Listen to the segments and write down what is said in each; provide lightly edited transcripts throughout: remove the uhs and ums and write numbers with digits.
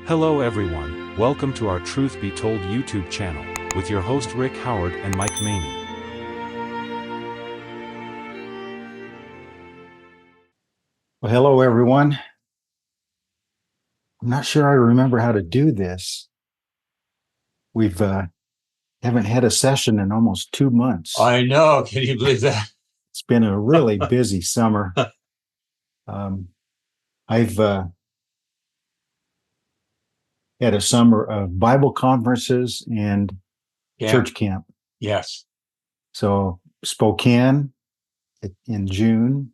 Hello everyone, welcome to our Truth Be Told YouTube channel, with your host Rick Howard and Mike Maney. Well, hello everyone. I'm not sure I remember how to do this. We've haven't had a session in almost 2 months. I know. Can you believe that? It's been a really busy summer. I've had a summer of Bible conferences and church camp. Yes. So Spokane in June,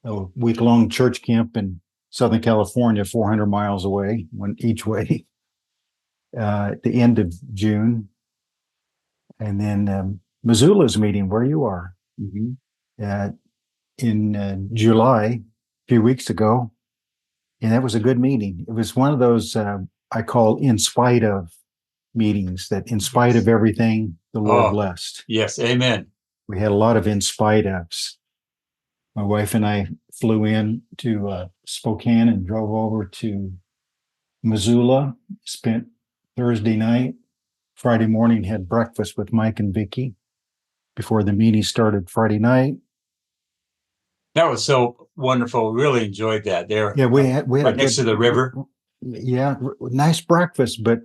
a week-long church camp in Southern California, 400 miles away, one each way, at the end of June. And then Missoula's meeting where you are in July, a few weeks ago. And that was a good meeting. It was one of those I call in spite of meetings, that in spite of everything, the Lord blessed. Yes, amen. We had a lot of in spite ofs. My wife and I flew in to Spokane and drove over to Missoula, spent Thursday night. Friday morning, had breakfast with Mike and Vicky before the meeting started Friday night. That was so wonderful. We really enjoyed that there. Yeah, we had right next to the river. Yeah, nice breakfast, but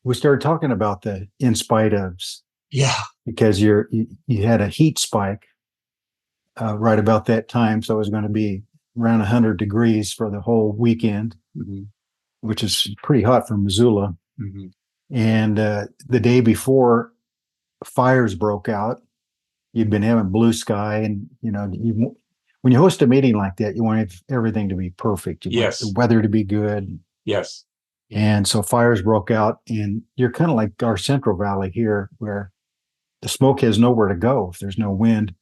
we started talking about the in spite ofs. Yeah, because you had a heat spike right about that time, so it was going to be around 100 degrees for the whole weekend, which is pretty hot for Missoula. And the day before, fires broke out. You'd been having blue sky, and when you host a meeting like that, you want everything to be perfect. You want the weather to be good. Yes. And so fires broke out, and you're kind of like our Central Valley here, where the smoke has nowhere to go if there's no wind.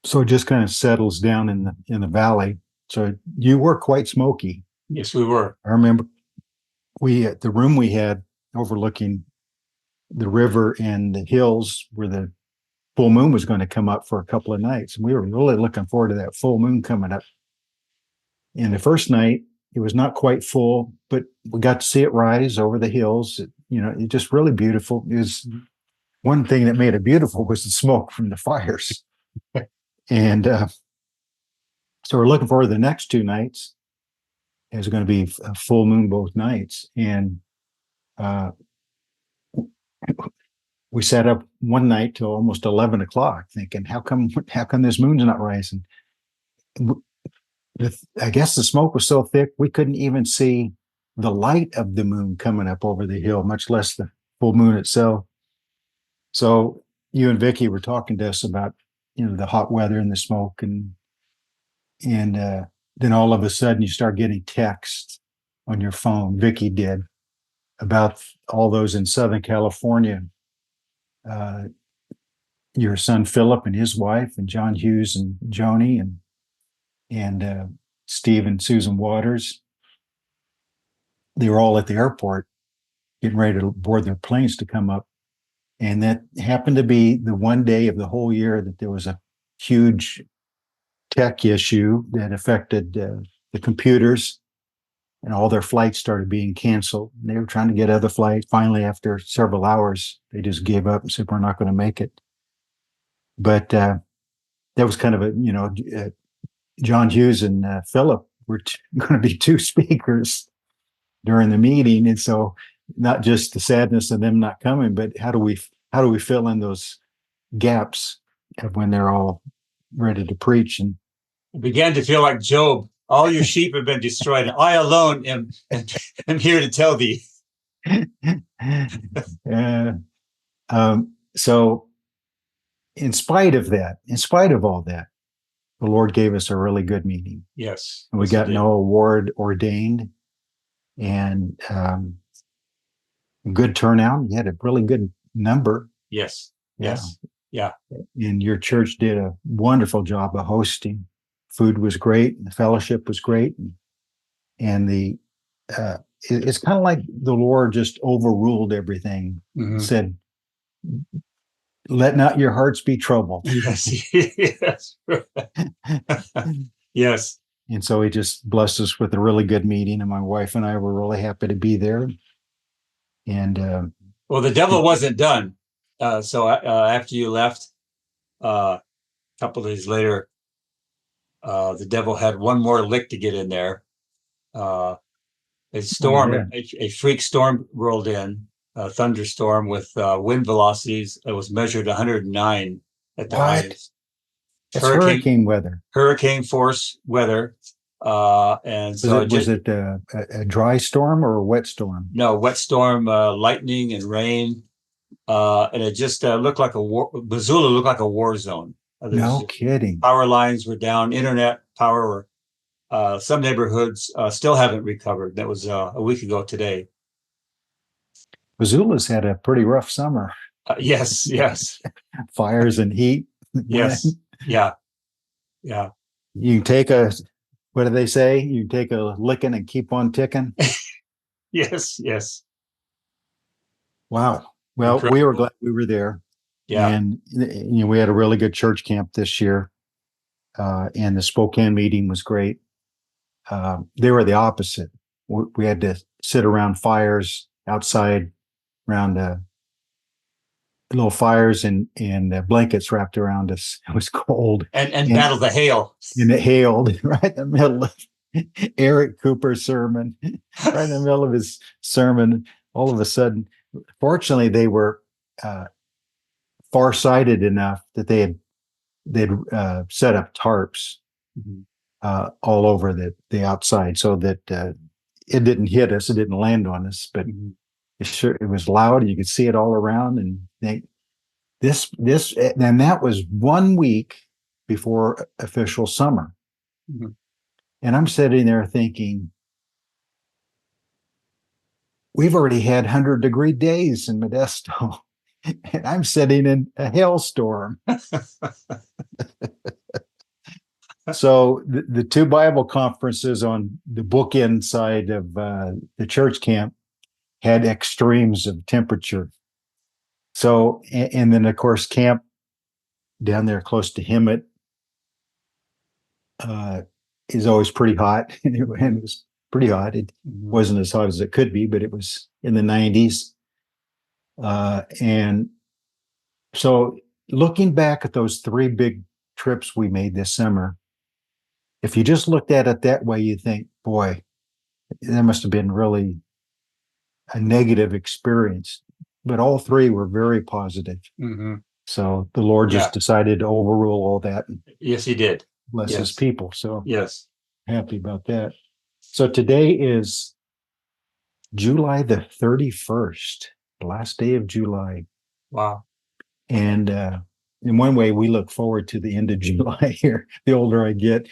So it just kind of settles down in the valley. So you were quite smoky. Yes, we were. I remember the room we had overlooking the river and the hills where the full moon was going to come up for a couple of nights. And we were really looking forward to that full moon coming up. And the first night, it was not quite full, but we got to see it rise over the hills. It just really beautiful. It was one thing that made it beautiful was the smoke from the fires. And so we're looking forward to the next 2 nights. There's going to be a full moon both nights. And we sat up one night till almost 11 o'clock thinking, how come this moon's not rising? I guess the smoke was so thick, we couldn't even see the light of the moon coming up over the hill, much less the full moon itself. So you and Vicky were talking to us about, the hot weather and the smoke, and then all of a sudden you start getting texts on your phone. Vicky did, about all those in Southern California. Your son Philip and his wife, and John Hughes and Joni, and Steve and Susan Waters. They were all at the airport getting ready to board their planes to come up. And that happened to be the one day of the whole year that there was a huge tech issue that affected the computers, and all their flights started being canceled. They were trying to get other flights. Finally, after several hours, they just gave up and said, we're not going to make it. But that was kind of John Hughes and Philip were going to be 2 speakers during the meeting. And so not just the sadness of them not coming, but how do we fill in those gaps of when they're all ready to preach? And it began to feel like Job. All your sheep have been destroyed. I alone am here to tell thee. So in spite of all that, the Lord gave us a really good meeting. Yes. And we got no award ordained, and good turnout. You had a really good number. Yes. Yeah. Yes. Yeah. And your church did a wonderful job of hosting. Food was great, and the fellowship was great, and it's kind of like the Lord just overruled everything. Said, "Let not your hearts be troubled." Yes. Yes. Yes. And so he just blessed us with a really good meeting, and my wife and I were really happy to be there. And well, the devil wasn't done. So after you left, a couple of days later, the devil had one more lick to get in there. A storm, a freak storm rolled in, a thunderstorm with wind velocities that was measured 109 at the highest. It's hurricane weather. Hurricane force weather. And so was it a dry storm or a wet storm? No, wet storm, lightning and rain. And it just looked like Missoula looked like a war zone. No kidding. Power lines were down, internet power were, some neighborhoods still haven't recovered. That was a week ago today. Missoula's had a pretty rough summer. Yes. Fires and heat. Yes. Yeah. You take what do they say? You take a licking and keep on ticking. Yes. Wow. Well, incredible. We were glad we were there. Yeah. And we had a really good church camp this year. And the Spokane meeting was great. They were the opposite. We had to sit around fires outside, around little fires and blankets wrapped around us. It was cold. And battle the hail. And it hailed right in the middle of Eric Cooper's sermon, right in the middle of his sermon. All of a sudden, fortunately, they were far-sighted enough that they'd set up tarps all over the outside, so that it didn't hit us, it didn't land on us, but it was loud. You could see it all around, and and that was 1 week before official summer. And I'm sitting there thinking, we've already had 100-degree days in Modesto, and I'm sitting in a hailstorm. So the two Bible conferences on the bookend side of the church camp had extremes of temperature. So, and then of course camp down there close to Hemet is always pretty hot, and it was pretty hot. It wasn't as hot as it could be, but it was in the 90s. And so looking back at those 3 big trips we made this summer, if you just looked at it that way, you think, boy, that must have been really a negative experience. But all 3 were very positive. So the Lord just decided to overrule all that. Yes, he did. Bless his people. So yes, happy about that. So today is July the 31st, the last day of July. Wow. And in one way, we look forward to the end of July here. The older I get,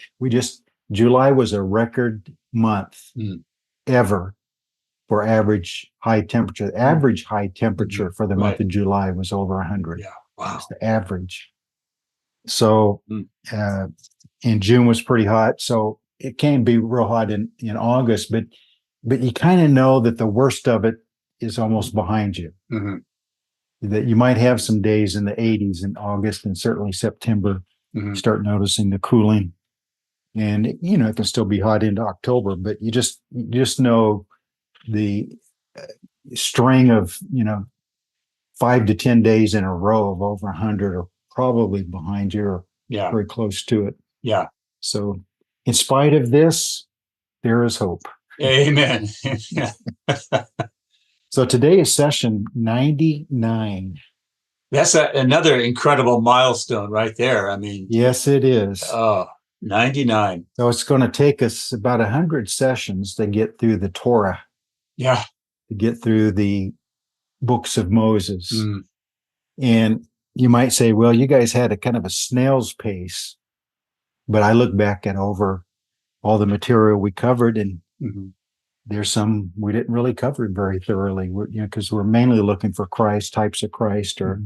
July was a record month ever for average high temperature. The average high temperature for the month of July was over 100. Yeah, wow. That's the average. So, and June was pretty hot. So it can be real hot in August, but you kind of know that the worst of it is almost behind you. That you might have some days in the 80s in August, and certainly September, start noticing the cooling. And, it can still be hot into October, but you just know the string of, 5 to 10 days in a row of over 100 are probably behind you, or very close to it. Yeah. So in spite of this, there is hope. Amen. So today is session 99. That's another incredible milestone right there. I mean, yes, it is. 99. So it's going to take us about 100 sessions to get through the Torah. Yeah. To get through the books of Moses. And you might say, well, you guys had a kind of a snail's pace. But I look back at over all the material we covered, and there's some we didn't really cover very thoroughly, because we're mainly looking for Christ, types of Christ, or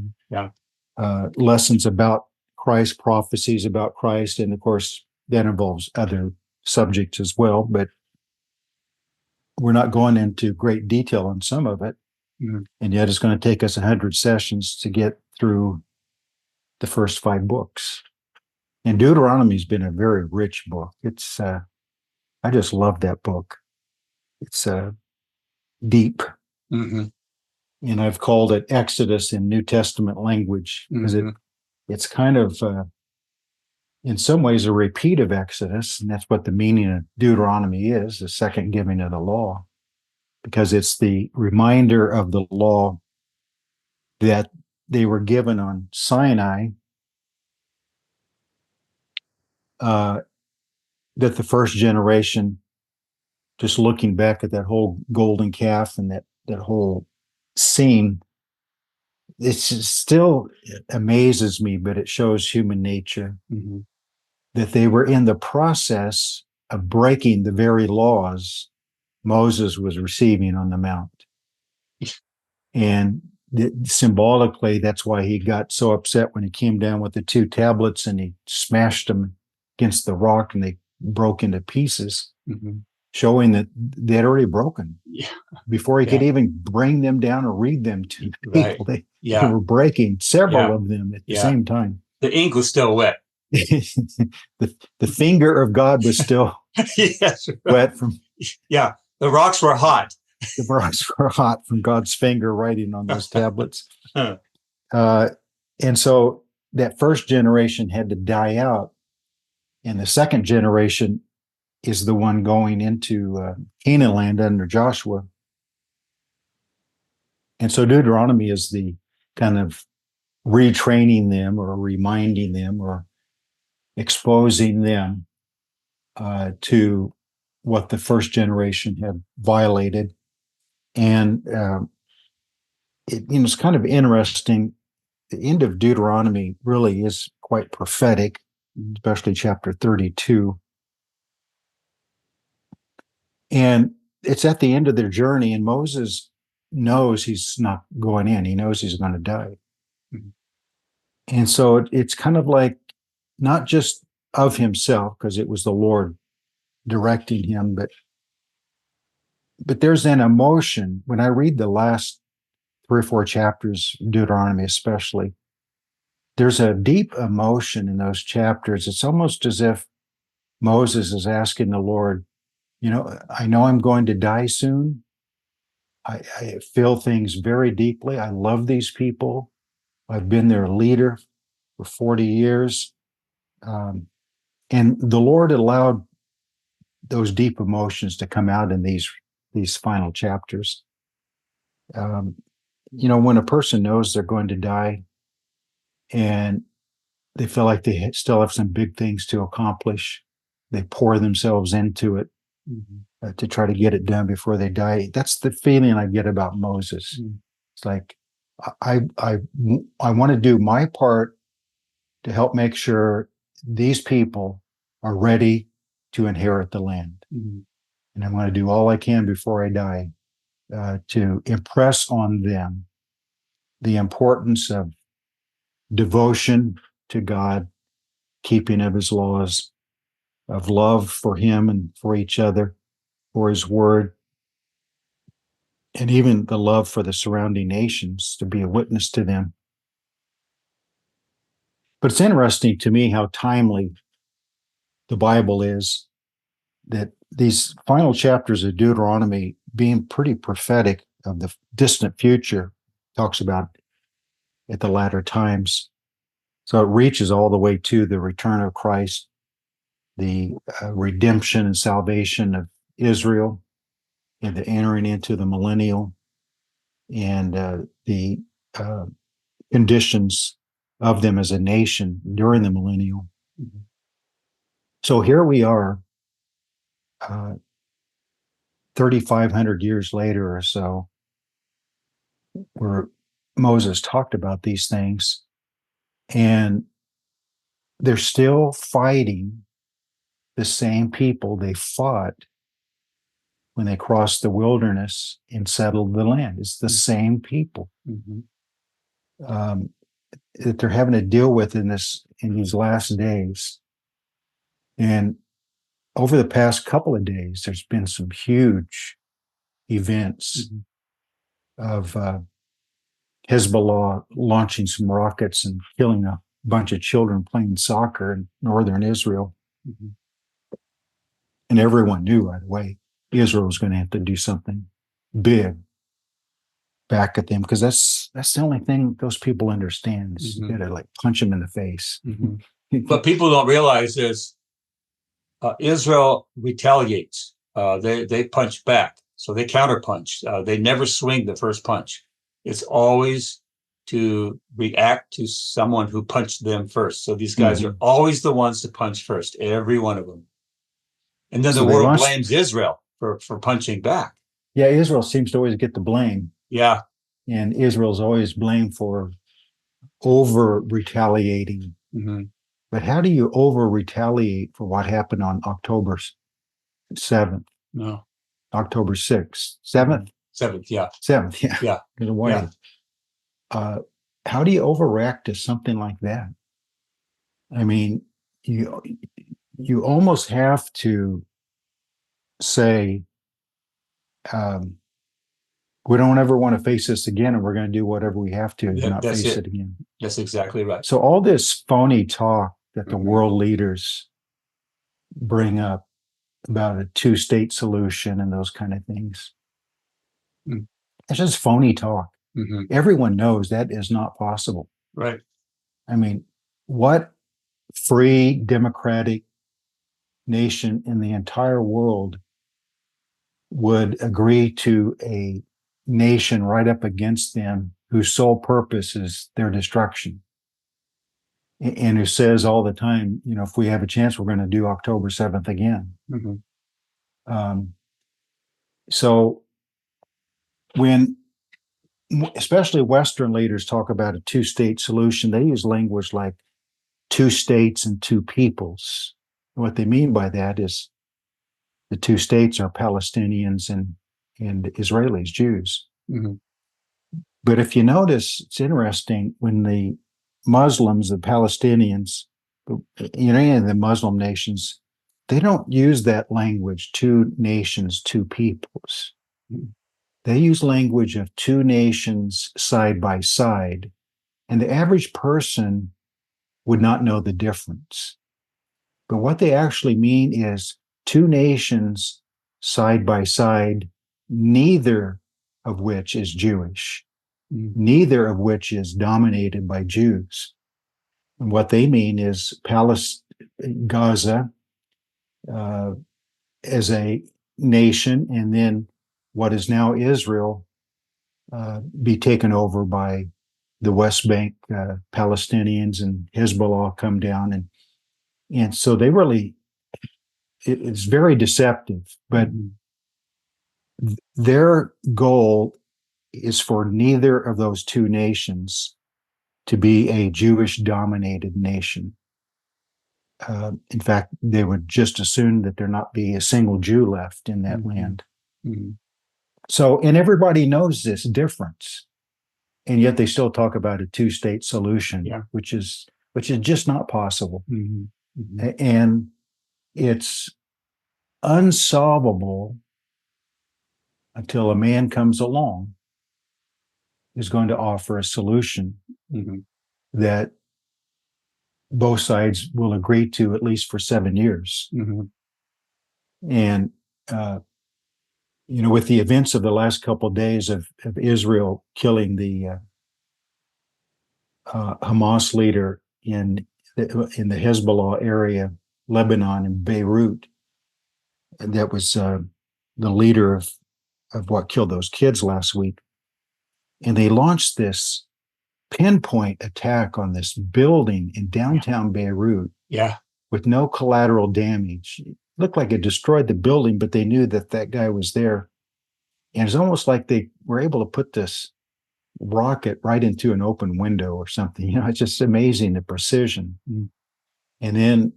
lessons about Christ, prophecies about Christ. And of course, that involves other subjects as well. But we're not going into great detail on some of it. And yet it's going to take us 100 sessions to get through the first 5 books. And Deuteronomy's been a very rich book. It's I just love that book. It's deep. Mm-hmm. And I've called it Exodus in New Testament language because it's kind of, in some ways, a repeat of Exodus. And that's what the meaning of Deuteronomy is, the second giving of the law, because it's the reminder of the law that they were given on Sinai, that the first generation, just looking back at that whole golden calf and that whole scene, it still amazes me, but it shows human nature that they were in the process of breaking the very laws Moses was receiving on the mount. And symbolically, that's why he got so upset when he came down with the two tablets and he smashed them against the rock and they broke into pieces, showing that they had already broken. Before he could even bring them down or read them to the people, they were breaking several of them at the same time. The ink was still wet. the finger of God was still wet from. Yeah, the rocks were hot. The rocks were hot from God's finger writing on those tablets. And so that first generation had to die out. And the second generation is the one going into Canaan land under Joshua. And so Deuteronomy is the kind of retraining them or reminding them or exposing them to what the first generation had violated. And it's kind of interesting. The end of Deuteronomy really is quite prophetic, especially chapter 32. And it's at the end of their journey, and Moses knows he's not going in. He knows he's going to die. And so it's kind of like not just of himself, because it was the Lord directing him, but there's an emotion. When I read the last 3 or 4 chapters, Deuteronomy especially, there's a deep emotion in those chapters. It's almost as if Moses is asking the Lord, I know I'm going to die soon. I feel things very deeply. I love these people. I've been their leader for 40 years. And the Lord allowed those deep emotions to come out in these final chapters. When a person knows they're going to die and they feel like they still have some big things to accomplish, they pour themselves into it to try to get it done before they die. That's the feeling I get about Moses. It's like, I want to do my part to help make sure these people are ready to inherit the land. And I'm going to do all I can before I die to impress on them the importance of devotion to God, keeping of his laws, of love for him and for each other, for his word, and even the love for the surrounding nations, to be a witness to them. But it's interesting to me how timely the Bible is, that these final chapters of Deuteronomy, being pretty prophetic of the distant future, talks about at the latter times. So it reaches all the way to the return of Christ, the redemption and salvation of Israel, and the entering into the millennial, and the conditions of them as a nation during the millennial. So here we are, 3,500 years later or so, where Moses talked about these things, and they're still fighting the same people they fought when they crossed the wilderness and settled the land. It's the same people that they're having to deal with in these last days. And over the past couple of days, there's been some huge events of Hezbollah launching some rockets and killing a bunch of children playing soccer in northern Israel. And everyone knew right away Israel was going to have to do something big back at them, because that's the only thing those people understand is you got to like punch them in the face. But people don't realize is Israel retaliates. They punch back, so they counterpunch. They never swing the first punch. It's always to react to someone who punched them first. So these guys are always the ones to punch first, every one of them. And then So the they world lost- blames Israel for punching back. Yeah, Israel seems to always get the blame, Yeah, and Israel's always blamed for over retaliating. But how do you over retaliate for what happened on October 7th, no, October 6th, 7th, 7th, yeah, 7th? Yeah. yeah, In a way. yeah. How do you overreact to something like that? I mean, you almost have to say, we don't ever want to face this again, and we're going to do whatever we have to not That's face it. it again. That's exactly right. So all this phony talk that the world leaders bring up about a two-state solution and those kind of things, it's just phony talk. Everyone knows that is not possible. Right. I mean, what free democratic nation in the entire world would agree to a nation right up against them whose sole purpose is their destruction, and who says all the time, if we have a chance, we're going to do October 7th again. So when especially Western leaders talk about a two-state solution, they use language like two states and two peoples. And what they mean by that is the two states are Palestinians and Israelis, Jews. But if you notice, it's interesting when the Muslims, the Palestinians, any of the Muslim nations, they don't use that language, two nations, two peoples. They use language of two nations side by side, and the average person would not know the difference. But what they actually mean is two nations side by side, neither of which is Jewish, neither of which is dominated by Jews. And what they mean is Gaza as a nation, and then what is now Israel be taken over by the West Bank Palestinians, and Hezbollah come down, and so they really, it's very deceptive. But their goal is for neither of those two nations to be a Jewish-dominated nation. In fact, they would just assume that there not be a single Jew left in that land. So, and everybody knows this difference, and yet they still talk about a two-state solution, which is just not possible. And it's unsolvable until a man comes along who's going to offer a solution that both sides will agree to, at least for 7 years. And with the events of the last couple of days of Israel killing the Hamas leader in the Hezbollah area, Lebanon, and Beirut, that was the leader of what killed those kids last week. And they launched this pinpoint attack on this building in downtown Beirut with no collateral damage. It looked like it destroyed the building, but they knew that guy was there. And it's almost like they were able to put this rocket right into an open window or something. It's just amazing, the precision. And then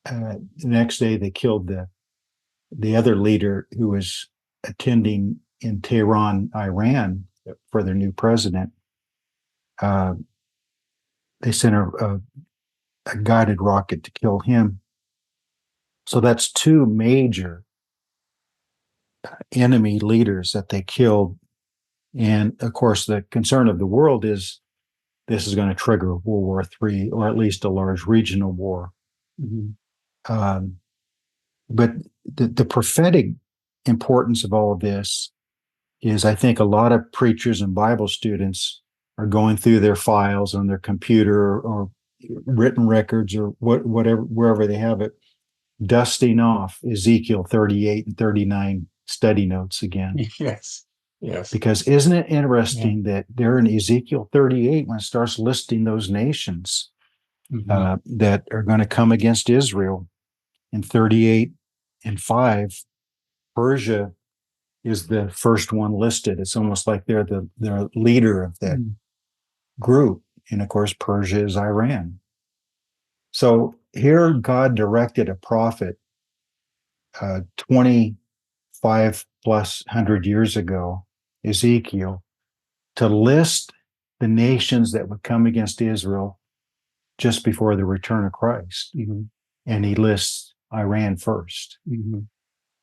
the next day they killed the other leader who was attending in Tehran, Iran, for their new president. They sent a guided rocket to kill him. So that's two major enemy leaders that they killed. And of course, the concern of the world is this is going to trigger World War III, or at least a large regional war. But the prophetic importance of all of this is, I think a lot of preachers and Bible students are going through their files on their computer or written records or whatever, wherever they have it, dusting off Ezekiel 38 and 39 study notes again. Yes. Yes. Because isn't it interesting that there in Ezekiel 38, when it starts listing those nations that are going to come against Israel, in 38 and 5, Persia is the first one listed. It's almost like they're the leader of that group. And of course, Persia is Iran. So here God directed a prophet 25 plus 100 years ago, Ezekiel, to list the nations that would come against Israel just before the return of Christ. And he lists Iran first.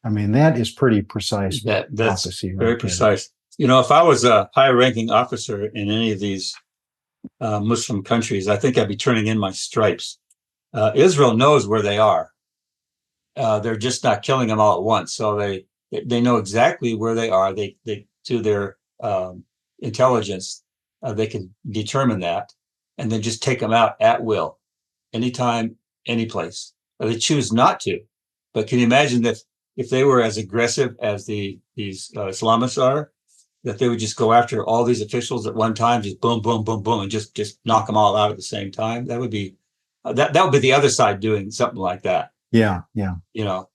I mean, that is pretty precise that's prophecy. Very precise. You know, if I was a high-ranking officer in any of these Muslim countries, I think I'd be turning in my stripes. Israel knows where they are. They're just not killing them all at once. So they know exactly where they are. They to their intelligence, they can determine that, and then just take them out at will, anytime, any place. They choose not to. But can you imagine that if they were as aggressive as these Islamists are, that they would just go after all these officials at one time, just boom, boom, boom, boom, and just knock them all out at the same time? That would be that would be the other side doing something like that. Yeah. You know,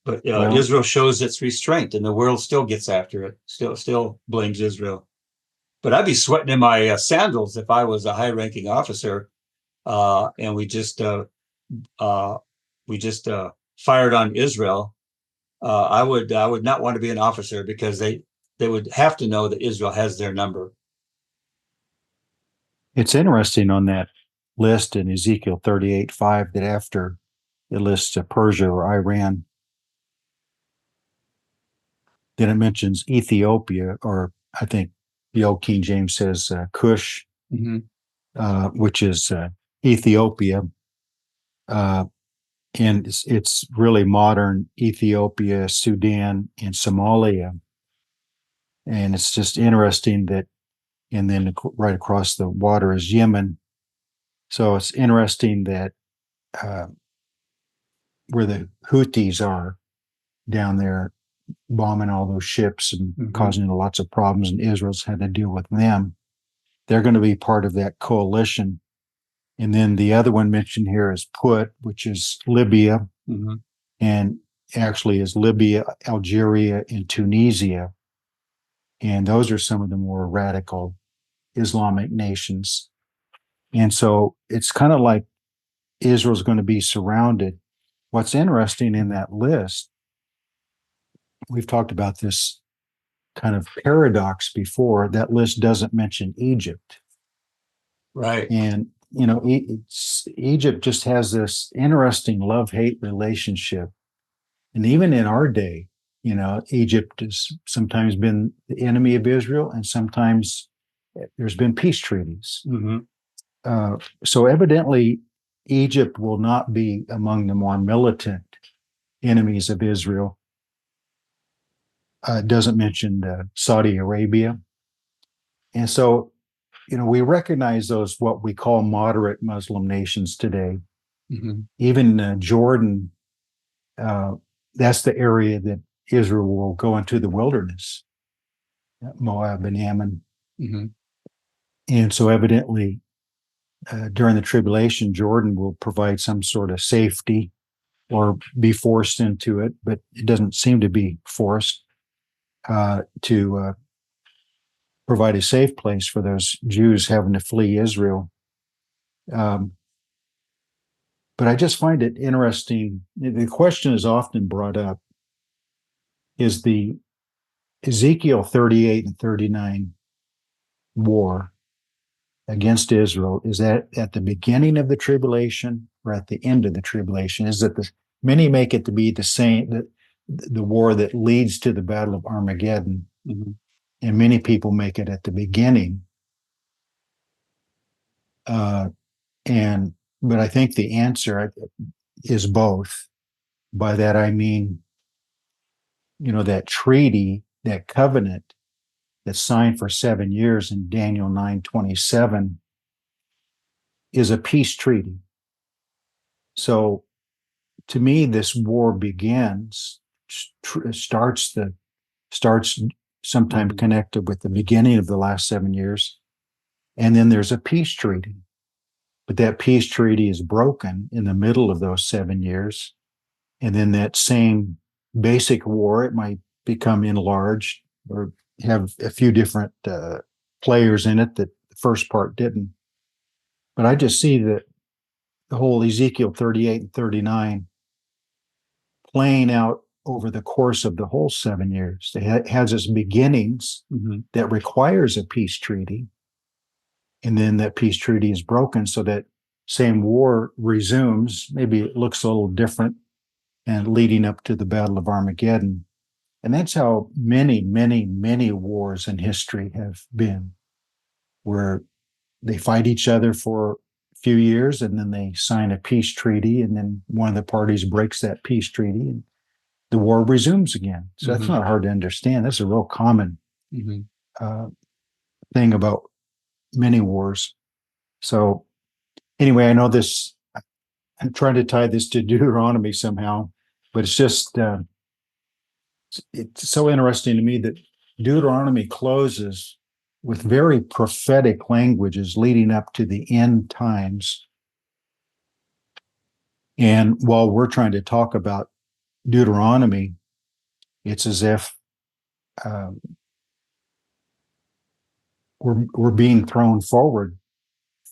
but Israel shows its restraint, and the world still gets after it. Still blames Israel. But I'd be sweating in my sandals if I was a high-ranking officer, and we just fired on Israel. I would not want to be an officer, because they would have to know that Israel has their number. It's interesting on that list in Ezekiel 38:5 that after it lists Persia or Iran, then it mentions Ethiopia, or I think the old King James says Cush, which is Ethiopia. And it's really modern Ethiopia, Sudan, and Somalia. And it's just interesting that, and then right across the water is Yemen. So it's interesting that where the Houthis are down there bombing all those ships and causing lots of problems, and Israel's had to deal with them. They're going to be part of that coalition. And then the other one mentioned here is Put, which is Libya, and actually is Libya, Algeria, and Tunisia. And those are some of the more radical Islamic nations. And so it's kind of like Israel's going to be surrounded. What's interesting in that list, we've talked about this kind of paradox before, that list doesn't mention Egypt. Right. And, you know, Egypt just has this interesting love-hate relationship. And even in our day, you know, Egypt has sometimes been the enemy of Israel, and sometimes there's been peace treaties. So evidently, Egypt will not be among the more militant enemies of Israel. It doesn't mention Saudi Arabia. And so, you know, we recognize those, what we call moderate Muslim nations today. Even Jordan, that's the area that Israel will go into the wilderness, Moab and Ammon. And so evidently, during the tribulation, Jordan will provide some sort of safety or be forced into it, but it doesn't seem to be forced to provide a safe place for those Jews having to flee Israel. But I just find it interesting. The question is often brought up, is the Ezekiel 38 and 39 war against Israel, is that at the beginning of the tribulation or at the end of the tribulation? Is that many make it to be the same, the war that leads to the Battle of Armageddon, and many people make it at the beginning. But I think the answer is both. By that I mean that treaty, that covenant that's signed for 7 years in Daniel 9:27 is a peace treaty. So to me, this war starts sometime connected with the beginning of the last 7 years. And then there's a peace treaty. But that peace treaty is broken in the middle of those 7 years. And then that same basic war, it might become enlarged or have a few different players in it that the first part didn't. But I just see that the whole Ezekiel 38 and 39 playing out over the course of the whole 7 years. It has its beginnings that requires a peace treaty. And then that peace treaty is broken so that same war resumes. Maybe it looks a little different and leading up to the Battle of Armageddon. And that's how many, many, many wars in history have been, where they fight each other for a few years and then they sign a peace treaty, and then one of the parties breaks that peace treaty and the war resumes again. So that's not hard to understand. That's a real common thing about many wars. So anyway, I know this, I'm trying to tie this to Deuteronomy somehow, but it's just, it's so interesting to me that Deuteronomy closes with very prophetic languages leading up to the end times. And while we're trying to talk about Deuteronomy, it's as if we're being thrown forward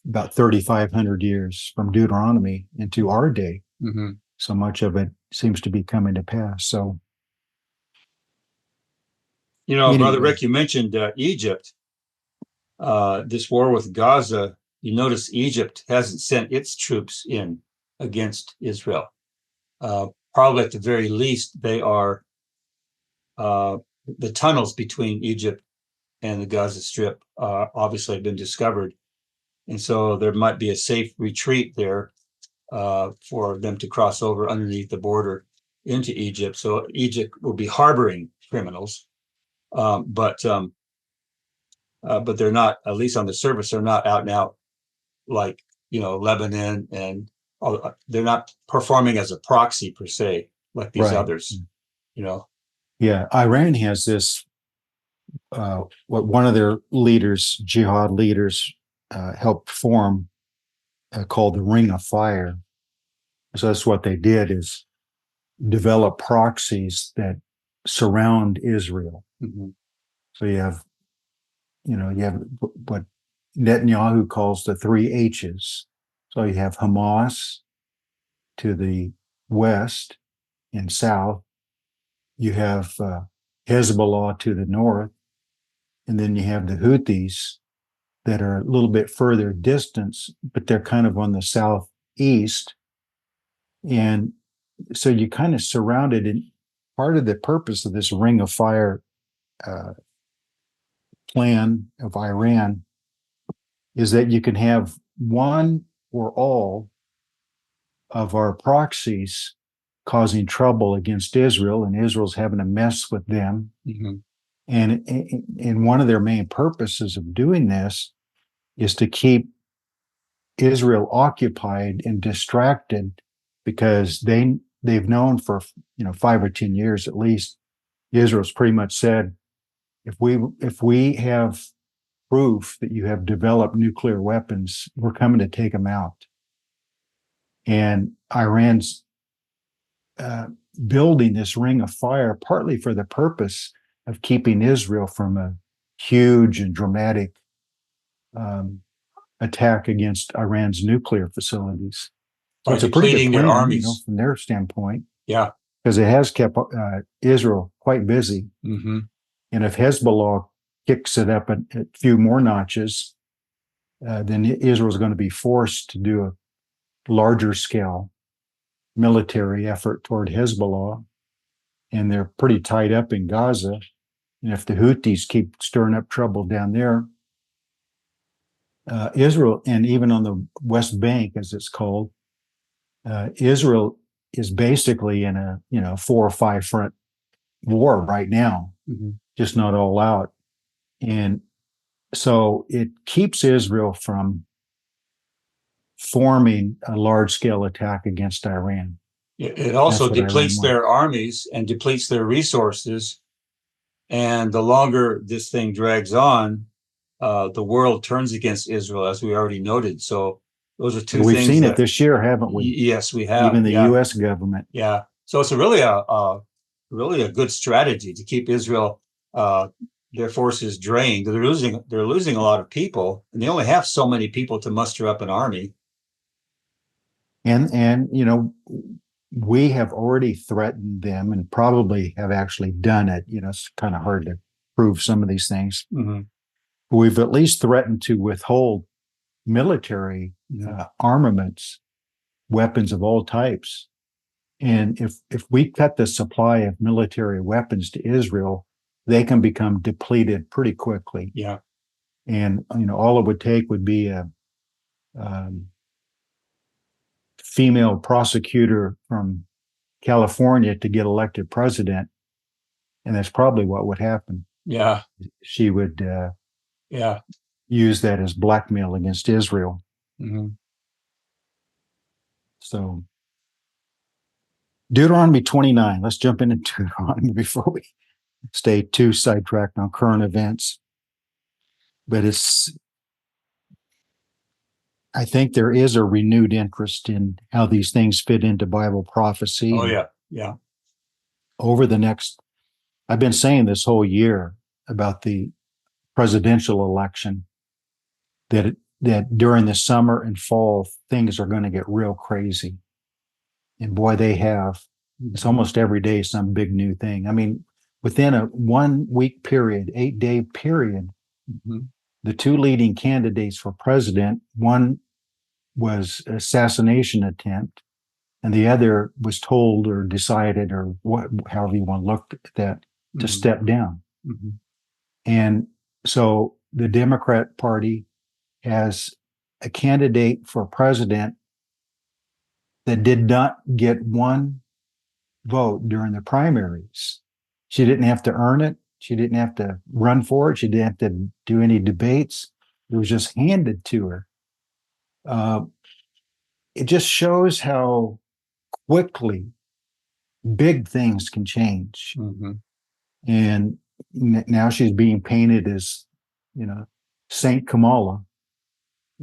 about 3,500 years from Deuteronomy into our day. So much of it seems to be coming to pass. So, anyway. Brother Rick, you mentioned Egypt. This war with Gaza, you notice Egypt hasn't sent its troops in against Israel. Probably at the very least, they are the tunnels between Egypt and the Gaza Strip obviously have been discovered. And so there might be a safe retreat there for them to cross over underneath the border into Egypt. So Egypt will be harboring criminals, but they're not, at least on the surface, they're not out and out like Lebanon, and they're not performing as a proxy per se like these others. Yeah, Iran has this. What one of their leaders, jihad leaders, helped form, called the Ring of Fire. So that's what they did, is develop proxies that surround Israel. So you have what Netanyahu calls the 3 H's. So you have Hamas to the west and south. You have Hezbollah to the north. And then you have the Houthis that are a little bit further distance, but they're kind of on the southeast. And so you kind of surrounded, and part of the purpose of this Ring of Fire plan of Iran is that you can have one or all of our proxies causing trouble against Israel, and Israel's having a mess with them. And one of their main purposes of doing this is to keep Israel occupied and distracted, because they've known for 5 or 10 years at least, Israel's pretty much said, if we have proof that you have developed nuclear weapons, we're coming to take them out. And Iran's building this Ring of Fire partly for the purpose of keeping Israel from a huge and dramatic attack against Iran's nuclear facilities. So it's a pretty good plan, their armies, from their standpoint. Yeah, because it has kept Israel quite busy. And if Hezbollah kicks it up a few more notches, then Israel's going to be forced to do a larger scale military effort toward Hezbollah. And they're pretty tied up in Gaza. And if the Houthis keep stirring up trouble down there, Israel, and even on the West Bank, as it's called, Israel is basically in a 4 or 5 front war right now, Mhm. just not all out. And so it keeps Israel from forming a large scale attack against Iran. It also That's what Iran depletes wants. their armies and depletes their resources. And the longer this thing drags on, the world turns against Israel, as we already noted. So those are two We've things seen it that, this year, haven't we? yes, we have. Even the Yeah, U.S. government. yeah. So it's really a good strategy to keep Israel, their forces drained. They're losing a lot of people, and they only have so many people to muster up an army. And we have already threatened them and probably have actually done it. It's kind of hard to prove some of these things. Mm-hmm. We've at least threatened to withhold military armaments, weapons of all types. And if we cut the supply of military weapons to Israel, they can become depleted pretty quickly. Yeah. And all it would take would be a female prosecutor from California to get elected president, and that's probably what would happen. Yeah. She would use that as blackmail against Israel. Mm-hmm. So Deuteronomy 29. Let's jump into Deuteronomy before we stay too sidetracked on current events. But I think there is a renewed interest in how these things fit into Bible prophecy. Oh, yeah. Yeah. Over the next, I've been saying this whole year about the presidential election, that during the summer and fall, things are going to get real crazy. And boy, they have. It's almost every day some big new thing. I mean, within a 1 week period, 8-day period, the two leading candidates for president, one was assassination attempt, and the other was told or decided, or however you want to look at that, to step down. And so the Democrat Party has a candidate for president that did not get one vote during the primaries. She didn't have to earn it. She didn't have to run for it. She didn't have to do any debates. It was just handed to her. It just shows how quickly big things can change. And now she's being painted as, Saint Kamala.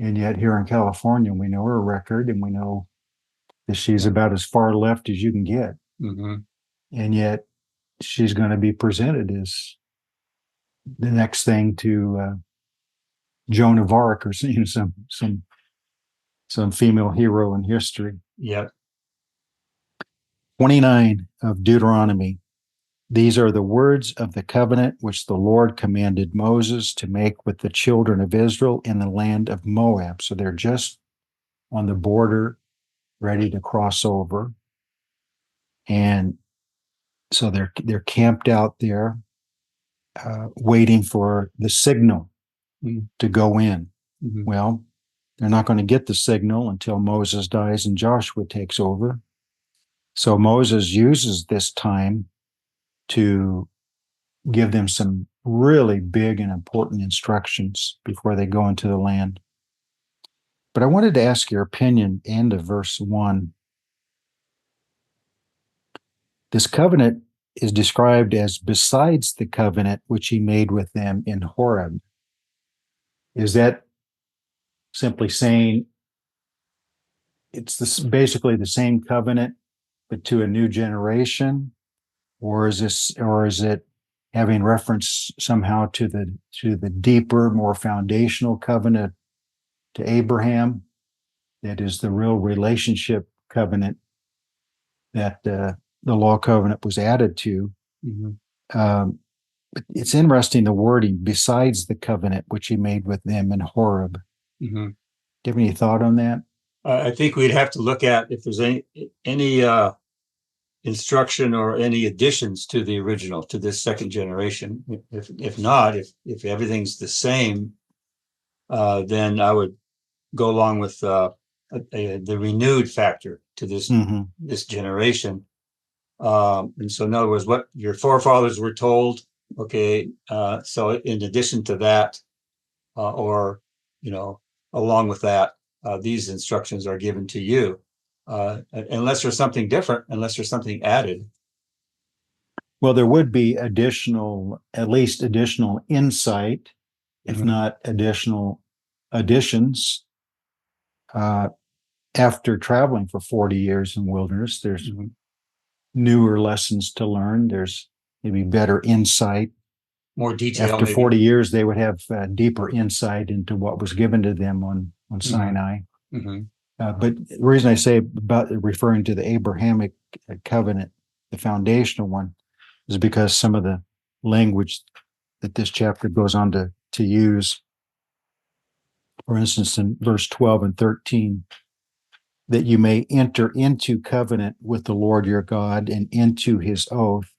And yet here in California, we know her record, and we know that she's about as far left as you can get. And yet she's going to be presented as the next thing to Joan of Arc, or some female hero in history. Yeah. 29 of Deuteronomy. These are the words of the covenant which the Lord commanded Moses to make with the children of Israel in the land of Moab. So they're just on the border, ready to cross over. And so they're camped out there, waiting for the signal to go in. Well, they're not going to get the signal until Moses dies and Joshua takes over. So Moses uses this time to give them some really big and important instructions before they go into the land. But I wanted to ask your opinion, end of verse 1. This covenant is described as besides the covenant which he made with them in Horeb. Is that simply saying it's basically the same covenant, but to a new generation? Or is it having reference somehow to the deeper, more foundational covenant to Abraham? That is the real relationship covenant that the law covenant was added to. It's interesting, the wording, besides the covenant which he made with them in Horeb. Do you have any thought on that? I think we'd have to look at if there's any instruction or any additions to the original, to this second generation. If not, if everything's the same, then I would go along with the renewed factor to this generation. And so in other words, what your forefathers were told, okay, so in addition to that, or, along with that, these instructions are given to you, unless there's something different, unless there's something added. Well, there would be at least additional insight, if not additional additions. After traveling for 40 years in wilderness, there's newer lessons to learn. There's maybe better insight. More detail. After maybe. 40 years, they would have deeper insight into what was given to them on Sinai. But the reason I say about referring to the Abrahamic covenant, the foundational one, is because some of the language that this chapter goes on to use, for instance, in verse 12 and 13, that you may enter into covenant with the Lord your God and into his oath,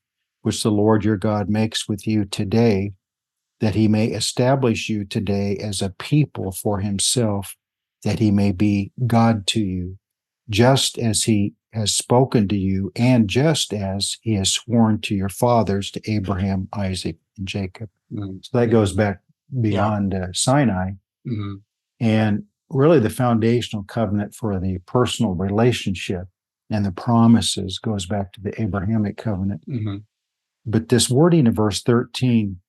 which the Lord your God makes with you today, that he may establish you today as a people for himself, that he may be God to you, just as he has spoken to you, and just as he has sworn to your fathers, to Abraham, Isaac, and Jacob. So that goes back beyond Sinai. And really the foundational covenant for the personal relationship and the promises goes back to the Abrahamic covenant. But this wording in verse 13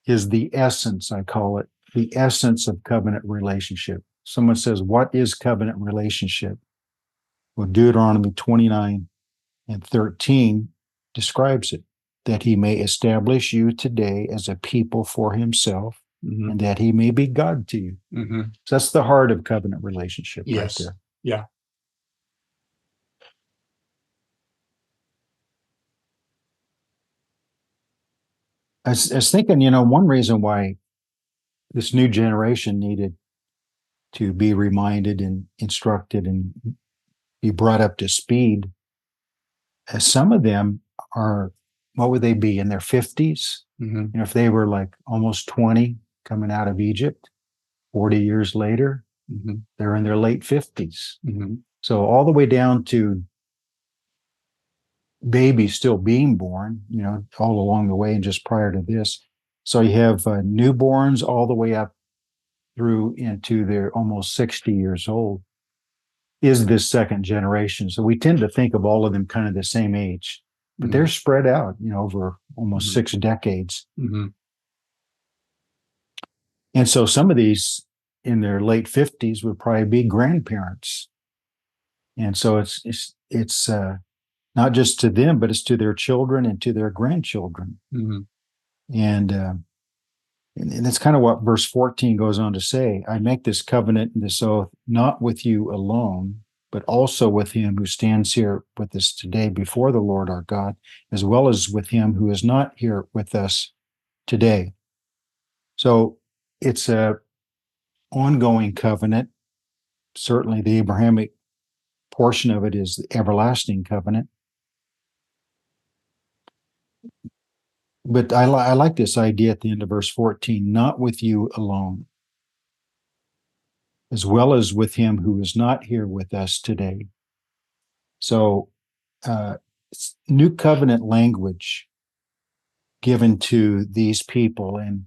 is the essence, I call it, the essence of covenant relationship. Someone says, what is covenant relationship? Well, Deuteronomy 29 and 13 describes it, that he may establish you today as a people for himself, and that he may be God to you. So that's the heart of covenant relationship right there. Yeah. I was thinking, one reason why this new generation needed to be reminded and instructed and be brought up to speed, some of them are, what would they be, in their 50s? If they were like almost 20 coming out of Egypt, 40 years later, they're in their late 50s. So all the way down to babies still being born, all along the way and just prior to this. So you have newborns all the way up through into their almost 60 years old is this second generation. So we tend to think of all of them kind of the same age, but they're spread out, over almost 6 decades. And so some of these in their late 50s would probably be grandparents. And so it's not just to them, but it's to their children and to their grandchildren. And that's kind of what verse 14 goes on to say. I make this covenant and this oath, not with you alone, but also with him who stands here with us today before the Lord our God, as well as with him who is not here with us today. So it's a ongoing covenant. Certainly the Abrahamic portion of it is the everlasting covenant. But I like this idea at the end of verse 14, not with you alone, as well as with him who is not here with us today. So new covenant language given to these people, and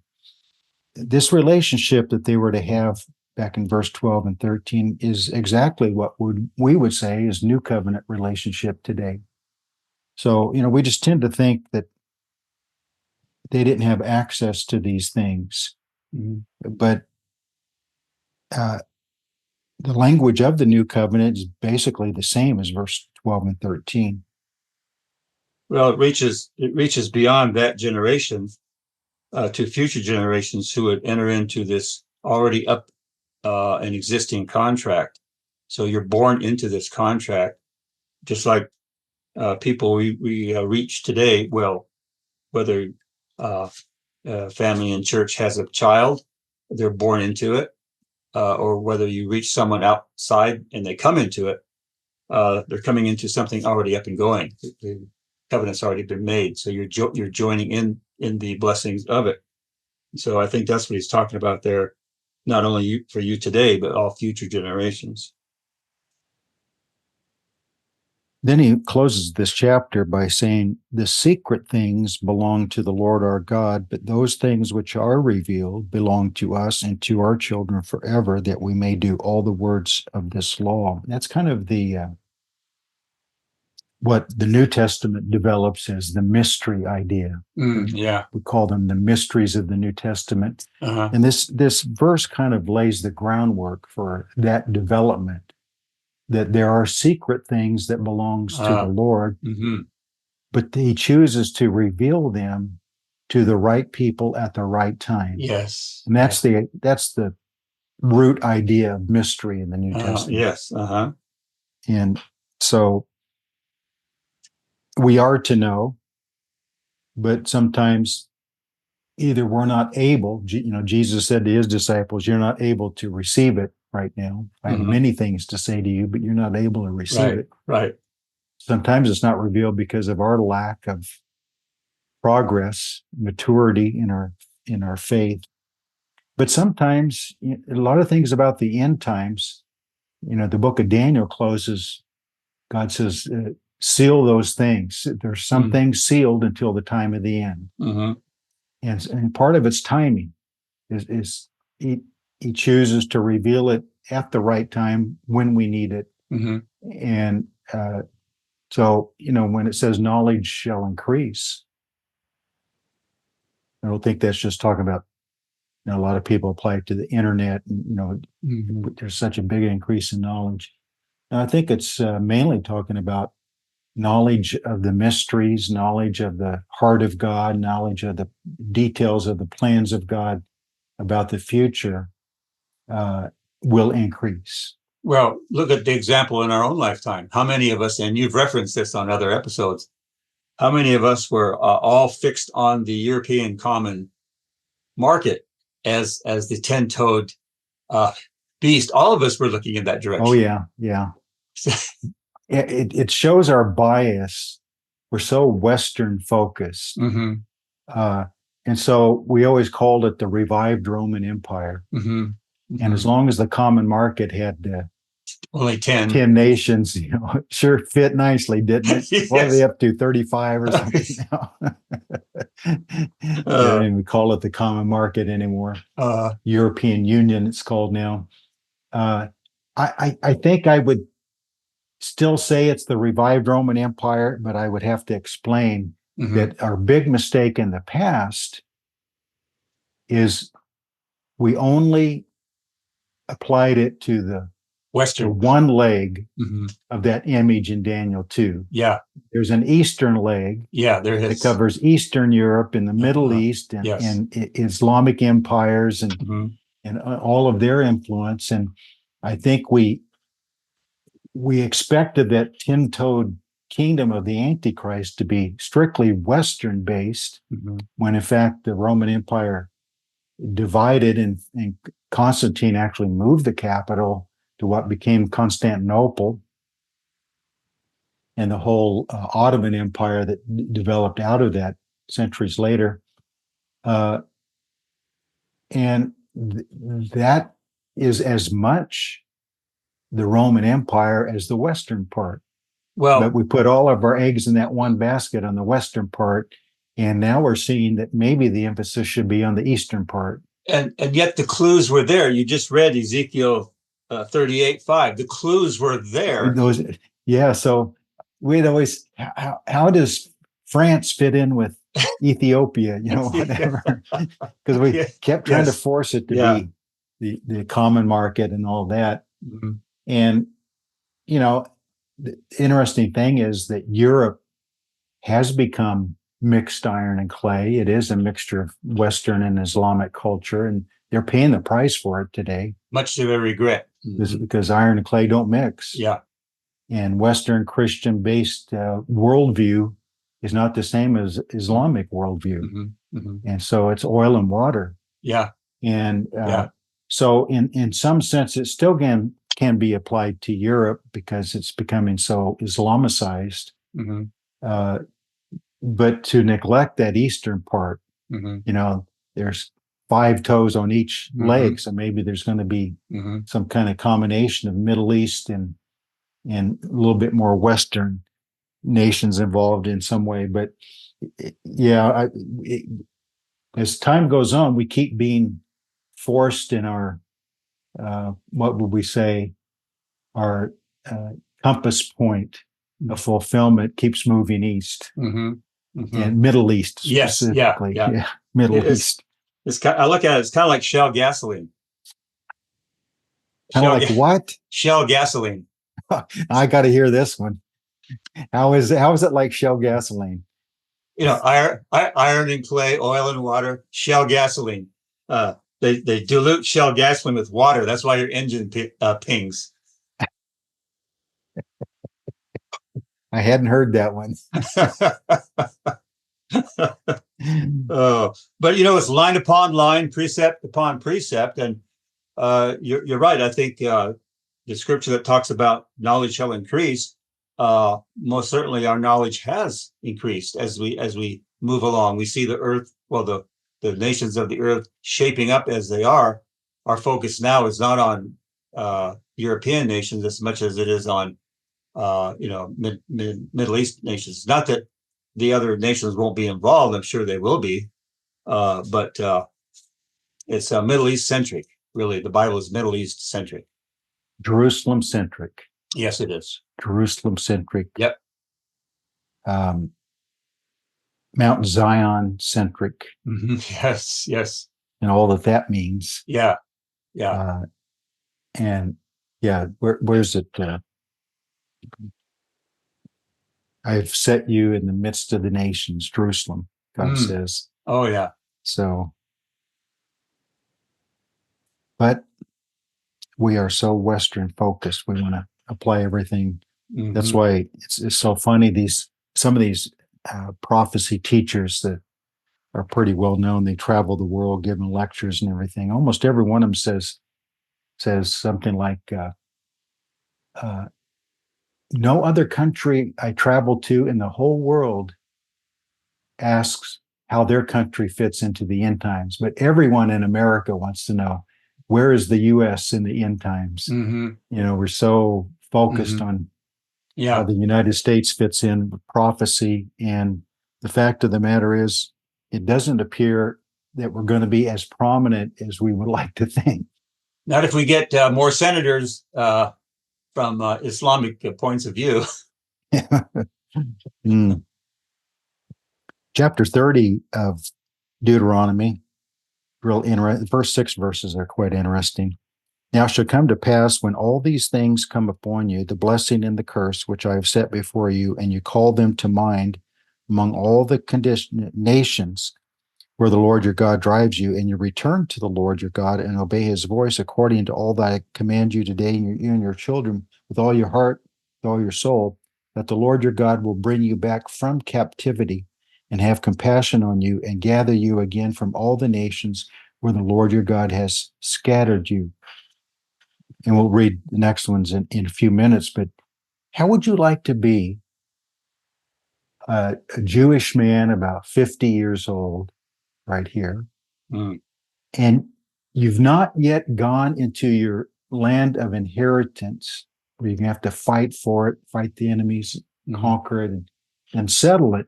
this relationship that they were to have back in verse 12 and 13 is exactly what we would say is new covenant relationship today. So, we just tend to think that they didn't have access to these things. But the language of the new covenant is basically the same as verse 12 and 13. Well, it reaches beyond that generation to future generations who would enter into this already up an existing contract. So you're born into this contract, just like people we reach today. Well, whether family in church has a child, they're born into it, or whether you reach someone outside and they come into it, they're coming into something already up and going. The covenant's already been made, so you're joining in the blessings of it. So I think that's what he's talking about there, not only for you today, but all future generations. Then he closes this chapter by saying, the secret things belong to the Lord our God, but those things which are revealed belong to us and to our children forever, that we may do all the words of this law. That's kind of the what the New Testament develops as the mystery idea. Yeah. We call them the mysteries of the New Testament. Uh-huh. And this verse kind of lays the groundwork for that development, that there are secret things that belongs to the Lord, but he chooses to reveal them to the right people at the right time. Yes. And that's the root idea of mystery in the New Testament. Yes. Uh-huh. And so we are to know, but sometimes either we're not able, Jesus said to his disciples, you're not able to receive it right now. I have many things to say to you, but you're not able to receive it. Right. Sometimes it's not revealed because of our lack of progress, maturity in our faith. But sometimes a lot of things about the end times, the book of Daniel closes, God says, seal those things. There's some things sealed until the time of the end. And part of its timing is he chooses to reveal it at the right time when we need it. And so, when it says knowledge shall increase, I don't think that's just talking about, a lot of people apply it to the internet, and, there's such a big increase in knowledge. And I think it's mainly talking about knowledge of the mysteries, knowledge of the heart of God, knowledge of the details of the plans of God about the future will increase. Well, look at the example in our own lifetime. How many of us, and you've referenced this on other episodes, how many of us were all fixed on the European common market as the 10-toed beast? All of us were looking in that direction. Oh, yeah. It shows our bias. We're so Western focused. And so we always called it the revived Roman Empire. And as long as the common market had only 10 nations, it sure fit nicely, didn't it? Yes. What are they up to, 35 or something now? They don't even call it the common market anymore. European Union, it's called now. I think I would still say it's the revived Roman Empire, but I would have to explain that our big mistake in the past is we only applied it to the Western one leg of that image in Daniel 2. Yeah. There's an eastern leg. Yeah, there is. It covers Eastern Europe and the Middle East and Islamic empires and all of their influence. And I think we expected that 10-toed kingdom of the Antichrist to be strictly Western based, when in fact the Roman Empire divided and Constantine actually moved the capital to what became Constantinople, and the whole Ottoman Empire that developed out of that centuries later. And that is as much the Roman Empire as the Western part. Well, but we put all of our eggs in that one basket on the Western part, and now we're seeing that maybe the emphasis should be on the Eastern part. And yet the clues were there. You just read Ezekiel 38:5. The clues were there. So we'd always, how does France fit in with Ethiopia? Whatever, because we kept trying to force it to be the common market and all that. And the interesting thing is that Europe has become mixed iron and clay. It is a mixture of Western and Islamic culture, and they're paying the price for it today. Much to their regret. Because iron and clay don't mix. Yeah. And Western Christian-based worldview is not the same as Islamic worldview. And so it's oil and water. Yeah. And so in some sense, it still can be applied to Europe because it's becoming so Islamicized. But to neglect that Eastern part, there's 5 toes on each leg. So maybe there's going to be some kind of combination of Middle East and a little bit more Western. nations involved in some way. But yeah, as time goes on, we keep being forced in our, what would we say, our compass point of fulfillment keeps moving east, and Middle East Yes, specifically. yeah. Middle East. I look at it, it's kind of like Shell gasoline. Kind of like what? Shell gasoline. I got to hear this one. How is it like Shell gasoline? Iron and clay, oil and water, Shell gasoline. They dilute Shell gasoline with water. That's why your engine pings. I hadn't heard that one. But it's line upon line, precept upon precept, and you're right. I think the scripture that talks about knowledge shall increase. Most certainly, our knowledge has increased as we move along. We see the earth, the nations of the earth shaping up as they are. Our focus now is not on European nations as much as it is on Middle East nations. Not that the other nations won't be involved. I'm sure they will be, but it's Middle East centric. Really, the Bible is Middle East centric. Jerusalem centric. Yes, it is. Jerusalem centric. Yep. Mount Zion centric. Yes, yes. And all that means. Yeah, yeah. And yeah, where's it? I've set you in the midst of the nations, Jerusalem, God says. Oh, yeah. So, but we are so Western focused. We want to apply everything. That's why it's so funny. Some of these prophecy teachers that are pretty well known, they travel the world giving lectures and everything. Almost every one of them says something like, no other country I travel to in the whole world asks how their country fits into the end times. But everyone in America wants to know, where is the U.S. in the end times? We're so focused on how the United States fits in with prophecy. And the fact of the matter is, it doesn't appear that we're going to be as prominent as we would like to think. Not if we get more senators from Islamic points of view. Chapter 30 of Deuteronomy, real interesting. The first 6 verses are quite interesting. Now it shall come to pass when all these things come upon you, the blessing and the curse which I have set before you, and you call them to mind among all the nations where the Lord your God drives you, and you return to the Lord your God and obey his voice according to all that I command you today, you and your children, with all your heart, with all your soul, that the Lord your God will bring you back from captivity and have compassion on you and gather you again from all the nations where the Lord your God has scattered you. And we'll read the next ones in a few minutes, but how would you like to be a Jewish man about 50 years old right here, and you've not yet gone into your land of inheritance where you're going to have to fight for it, fight the enemies, conquer it, and settle it.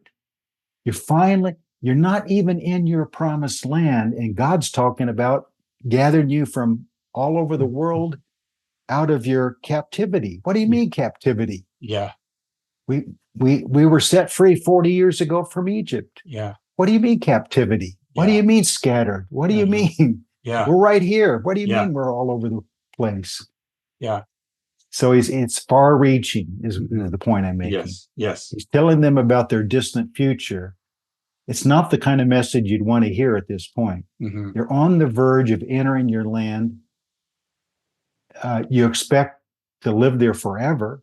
You're not even in your promised land, and God's talking about gathering you from all over the world out of your captivity. What do you mean captivity? Yeah. We were set free 40 years ago from Egypt. Yeah. What do you mean captivity? What do you mean scattered? What do you mean? Yeah. We're right here. What do you mean we're all over the place? Yeah. So it's far reaching is the point I'm making. Yes. Yes. He's telling them about their distant future. It's not the kind of message you'd want to hear at this point. You're on the verge of entering your land. You expect to live there forever.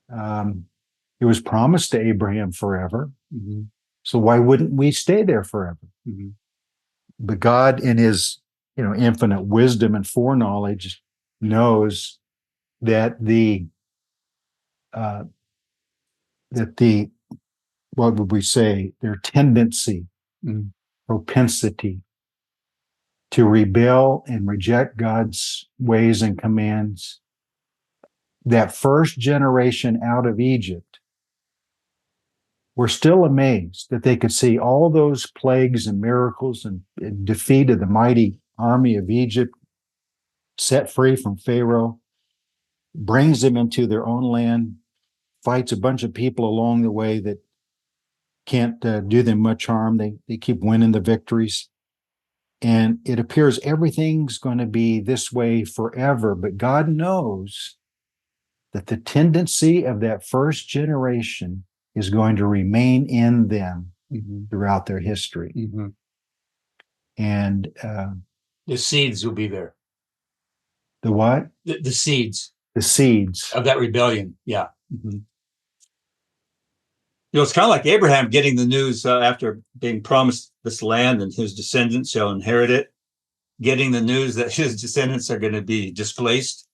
It was promised to Abraham forever. So why wouldn't we stay there forever? But God, in his infinite wisdom and foreknowledge, knows that the what would we say, their tendency, propensity to rebel and reject God's ways and commands, that first generation out of Egypt were still amazed that they could see all those plagues and miracles and defeated the mighty army of Egypt, set free from Pharaoh, brings them into their own land, fights a bunch of people along the way that can't do them much harm. They keep winning the victories. And it appears everything's going to be this way forever. But God knows that the tendency of that first generation is going to remain in them throughout their history. And the seeds will be there. the what? The seeds The seeds. of that rebellion. Yeah. It's kind of like Abraham getting the news after being promised this land and his descendants shall inherit it, getting the news that his descendants are going to be displaced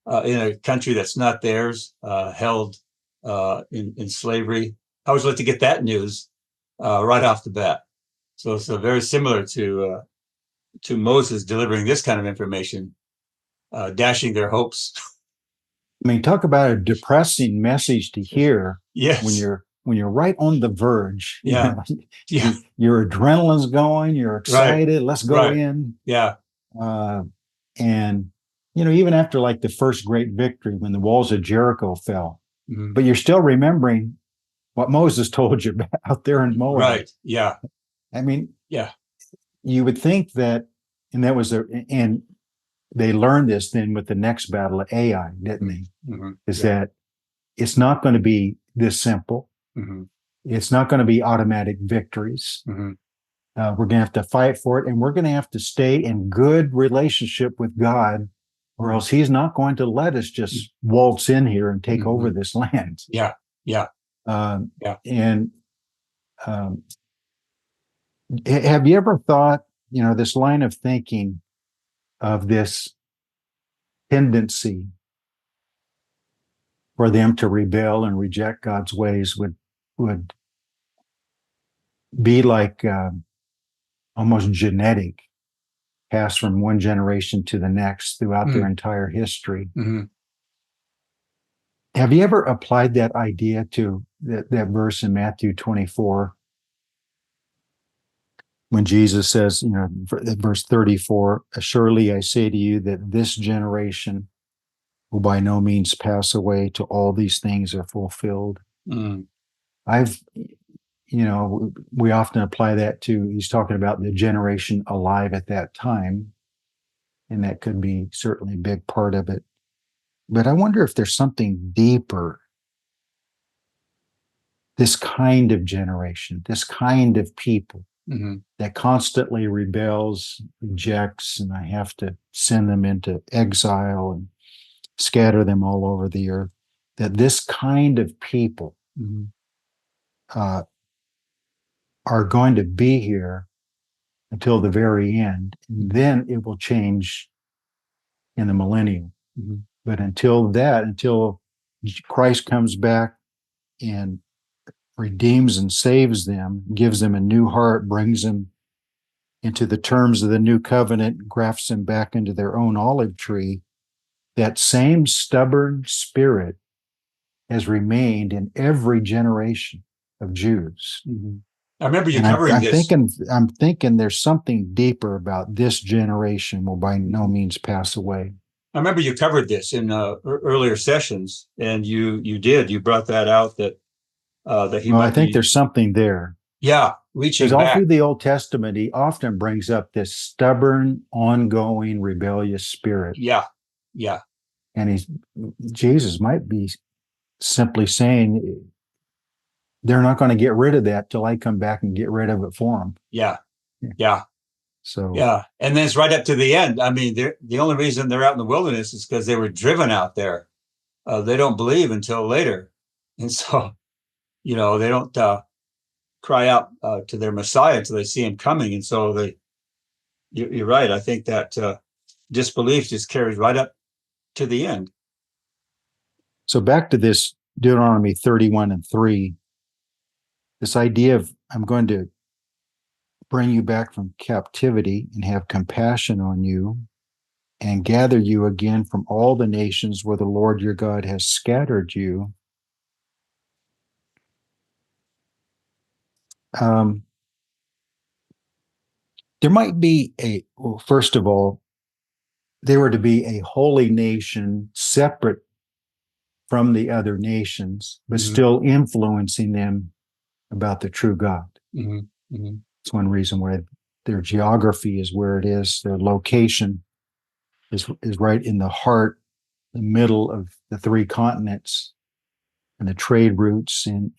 in a country that's not theirs, held in slavery. I always like to get that news right off the bat. So it's very similar to Moses delivering this kind of information, dashing their hopes. I mean, talk about a depressing message to hear. Yes. When you're right on the verge. Yeah. Your adrenaline's going, you're excited, Right. Let's go in. Yeah. And even after like the first great victory when the walls of Jericho fell, but you're still remembering what Moses told you out there in Moab. Right. Yeah. I mean, yeah. You would think that, and and they learned this then with the next battle of Ai, didn't they? That it's not going to be this simple. It's not going to be automatic victories. We're going to have to fight for it, and we're going to have to stay in good relationship with God, or else He's not going to let us just waltz in here and take over this land. Yeah. And have you ever thought, this line of thinking of this tendency for them to rebel and reject God's ways would be like almost genetic, passed from one generation to the next throughout their entire history. Have you ever applied that idea to that verse in Matthew 24? When Jesus says, verse 34, surely I say to you that this generation will by no means pass away till all these things are fulfilled. We often apply that to, he's talking about the generation alive at that time, and that could be certainly a big part of it. But I wonder if there's something deeper. This kind of generation, this kind of people that constantly rebels, rejects, and I have to send them into exile and scatter them all over the earth, that this kind of people are going to be here until the very end. And then it will change in the millennium. But until Christ comes back and redeems and saves them, gives them a new heart, brings them into the terms of the new covenant, grafts them back into their own olive tree, that same stubborn spirit has remained in every generation of Jews. I remember you covering this. I'm thinking there's something deeper about this generation will by no means pass away. I remember you covered this in earlier sessions, and you brought that out that he. Well, I think there's something there. Yeah, reaching back. All through the Old Testament, he often brings up this stubborn, ongoing, rebellious spirit. Yeah. And Jesus might be simply saying, they're not going to get rid of that till I come back and get rid of it for them. Yeah. So and then it's right up to the end. I mean, the only reason they're out in the wilderness is because they were driven out there. They don't believe until later, and so they don't cry out to their Messiah until they see him coming. And so you're right. I think that disbelief just carries right up to the end. So back to this Deuteronomy 31:3, this idea of I'm going to bring you back from captivity and have compassion on you and gather you again from all the nations where the Lord your God has scattered you. Um, there might be well, first of all, they were to be a holy nation separate from the other nations, but still influencing them about the true God. It's one reason why their geography is where it is. Their location is right in the heart, the middle of the three continents, and the trade routes and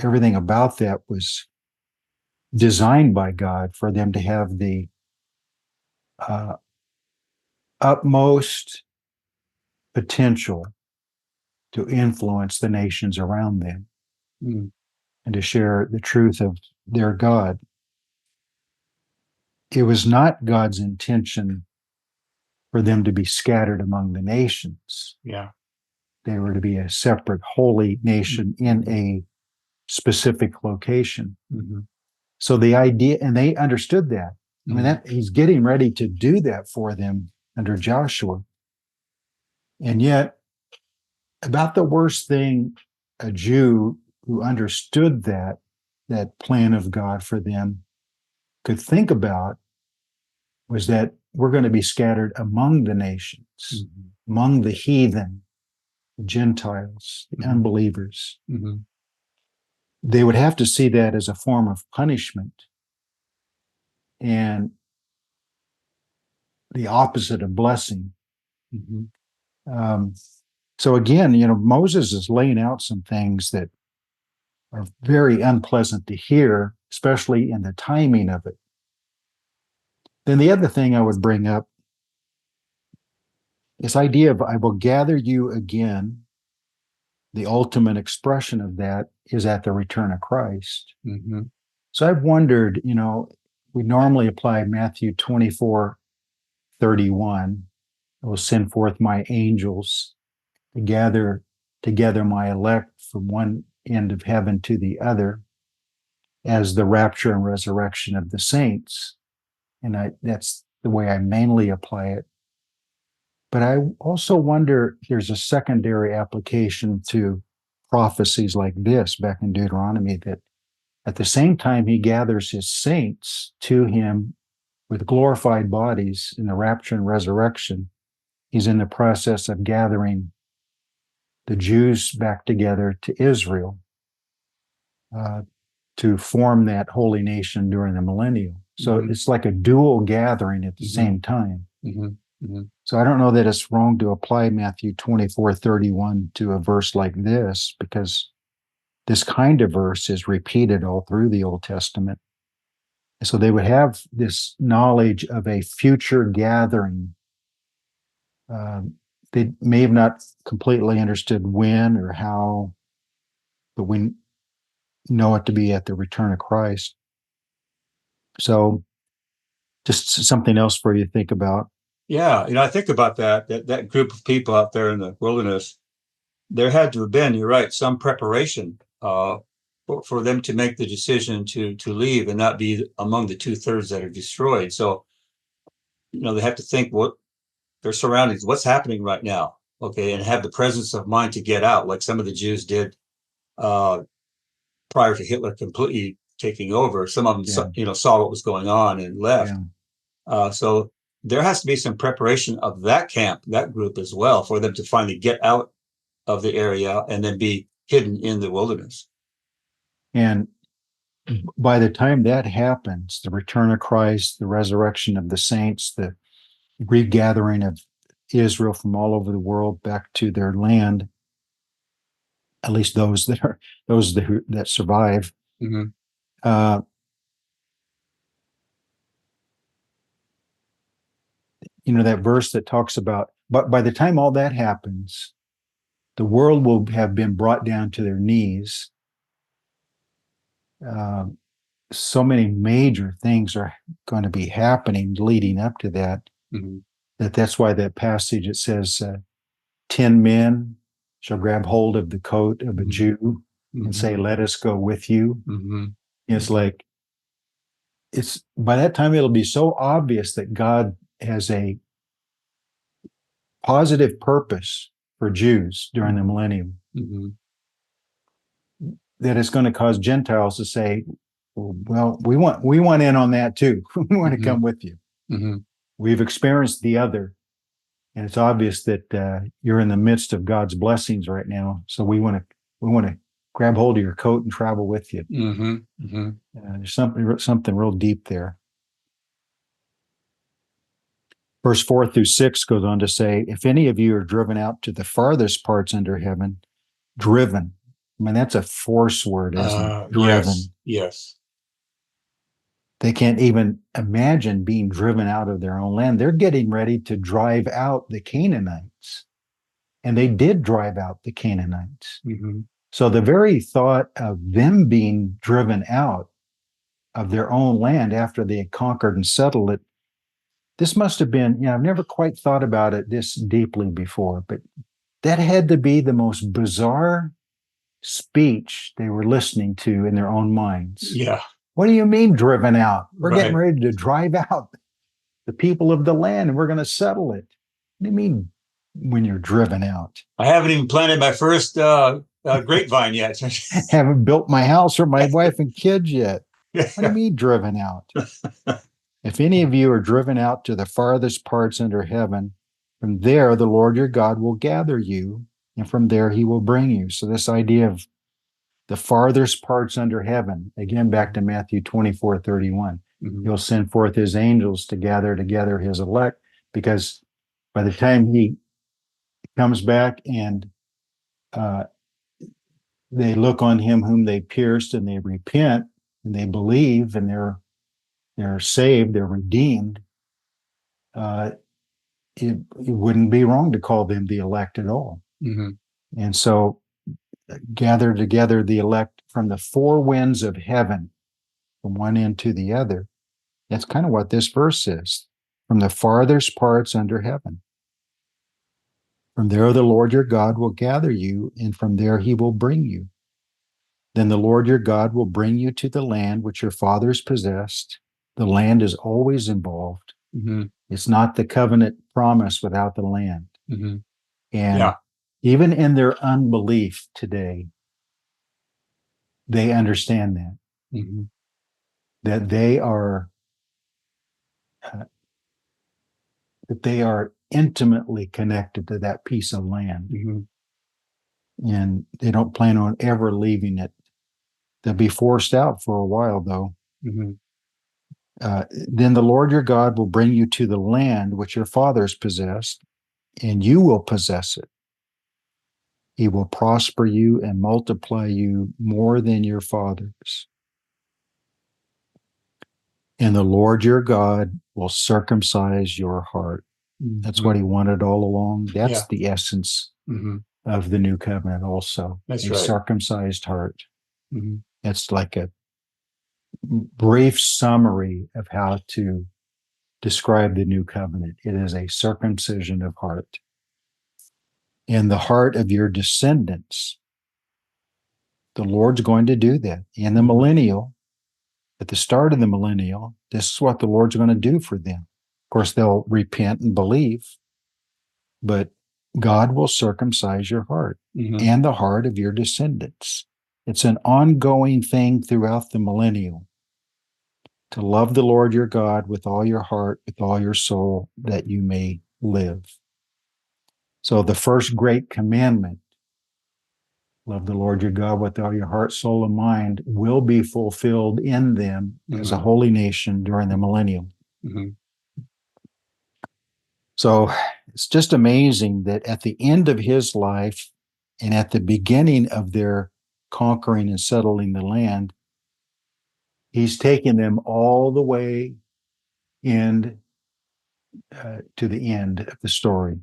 everything about that was designed by God for them to have the utmost potential to influence the nations around them and to share the truth of their God. It was not God's intention for them to be scattered among the nations. Yeah. They were to be a separate holy nation in a specific location. So the idea, and they understood that. I mean, that he's getting ready to do that for them under Joshua. And yet, about the worst thing a Jew who understood that plan of God for them could think about was that we're going to be scattered among the nations, among the heathen, the Gentiles, the unbelievers. They would have to see that as a form of punishment and the opposite of blessing. So again, Moses is laying out some things that are very unpleasant to hear, especially in the timing of it. Then the other thing I would bring up, this idea of I will gather you again, the ultimate expression of that is at the return of Christ. So I've wondered, we normally apply Matthew 24:31. I will send forth my angels to gather together my elect from one end of heaven to the other as the rapture and resurrection of the saints. And that's the way I mainly apply it. But I also wonder if there's a secondary application to prophecies like this back in Deuteronomy, that at the same time he gathers his saints to him with glorified bodies in the rapture and resurrection, he's in the process of gathering the Jews back together to Israel to form that holy nation during the millennium. So it's like a dual gathering at the same time. So I don't know that it's wrong to apply Matthew 24:31 to a verse like this, because this kind of verse is repeated all through the Old Testament. And so they would have this knowledge of a future gathering. They may have not completely understood when or how, but we know it to be at the return of Christ. So just something else for you to think about. Yeah, I think about that group of people out there in the wilderness. There had to have been, you're right, some preparation for them to make the decision to leave and not be among the 2/3 that are destroyed. So, they have to think what their surroundings, what's happening right now, okay, and have the presence of mind to get out, like some of the Jews did prior to Hitler completely taking over. Some of them, saw what was going on and left. So there has to be some preparation of that camp, that group as well, for them to finally get out of the area and then be hidden in the wilderness. And by the time that happens, the return of Christ, the resurrection of the saints, the regathering of Israel from all over the world back to their land, at least those that survive. That verse that talks about, but by the time all that happens, the world will have been brought down to their knees. So many major things are going to be happening leading up to that. That's why that passage, it says 10 men shall grab hold of the coat of a Jew and say, let us go with you. It's like, it's by that time it'll be so obvious that God has a positive purpose for Jews during the millennium. that it's going to cause Gentiles to say, well, we want in on that too. We want to come with you. We've experienced the other, and it's obvious that you're in the midst of God's blessings right now. So we want to grab hold of your coat and travel with you. There's something real deep there. Verse 4-6 goes on to say, if any of you are driven out to the farthest parts under heaven, driven. I mean, that's a force word, isn't it? Driven. Yes. They can't even imagine being driven out of their own land. They're getting ready to drive out the Canaanites. And they did drive out the Canaanites. So the very thought of them being driven out of their own land after they had conquered and settled it, this must have been, I've never quite thought about it this deeply before, but that had to be the most bizarre speech they were listening to in their own minds. Yeah. What do you mean driven out? We're getting ready to drive out the people of the land and we're going to settle it. What do you mean when you're driven out? I haven't even planted my first grapevine yet. Haven't built my house or my wife and kids yet. What do you mean driven out? If any of you are driven out to the farthest parts under heaven, from there the Lord your God will gather you, and from there he will bring you. So this idea of the farthest parts under heaven, again, back to Matthew 24:31. He'll send forth his angels to gather together his elect, because by the time he comes back and they look on him whom they pierced and they repent and they believe and they're saved, they're redeemed, it wouldn't be wrong to call them the elect at all. And so gather together the elect from the four winds of heaven, from one end to the other. That's kind of what this verse is. From the farthest parts under heaven. From there the Lord your God will gather you, and from there he will bring you. Then the Lord your God will bring you to the land which your fathers possessed. The land is always involved. It's not the covenant promise without the land. And even in their unbelief today, they understand that. That they are intimately connected to that piece of land. And they don't plan on ever leaving it. They'll be forced out for a while, though. Then the Lord your God will bring you to the land which your fathers possessed, and you will possess it. He will prosper you and multiply you more than your fathers. And the Lord your God will circumcise your heart. That's what he wanted all along. That's the essence of the new covenant also. That's a circumcised heart. That's like a brief summary of how to describe the new covenant. It is a circumcision of heart. In the heart of your descendants, the Lord's going to do that. In the millennial, at the start of the millennial, this is what the Lord's going to do for them. Of course, they'll repent and believe, but God will circumcise your heart and the heart of your descendants. It's an ongoing thing throughout the millennial, to love the Lord your God with all your heart, with all your soul, that you may live. So the first great commandment, love the Lord your God with all your heart, soul, and mind, will be fulfilled in them as a holy nation during the millennium. So it's just amazing that at the end of his life and at the beginning of their conquering and settling the land, he's taken them all the way to the end of the story.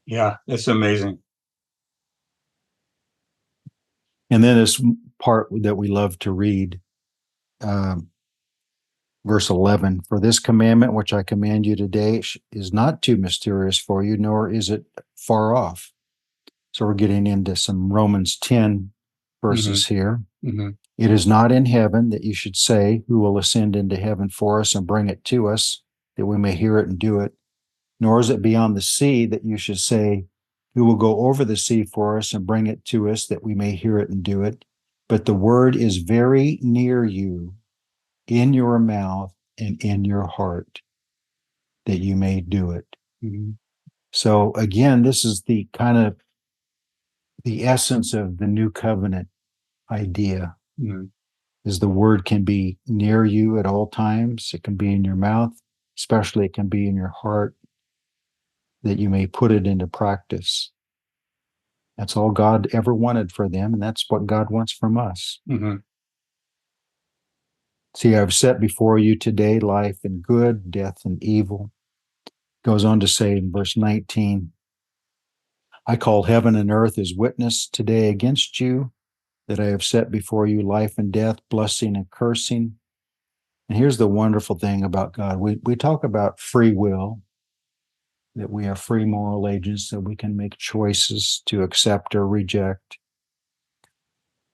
Yeah, it's amazing. And then this part that we love to read, verse 11, for this commandment which I command you today is not too mysterious for you, nor is it far off. So we're getting into some Romans 10 verses here. It is not in heaven that you should say, who will ascend into heaven for us and bring it to us, that we may hear it and do it. Nor is it beyond the sea that you should say, who will go over the sea for us and bring it to us that we may hear it and do it. But the word is very near you, in your mouth and in your heart, that you may do it. Mhm. So again, this is the kind of the essence of the new covenant idea. Mhm. Is the word can be near you at all times. It can be in your mouth, especially it can be in your heart, that you may put it into practice. That's all God ever wanted for them, and that's what God wants from us. Mhm. See, I've set before you today life and good, death and evil. Goes on to say in verse 19, I call heaven and earth as witness today against you, that I have set before you life and death, blessing and cursing. And here's the wonderful thing about God. We talk about free will, that we are free moral agents, that we can make choices to accept or reject.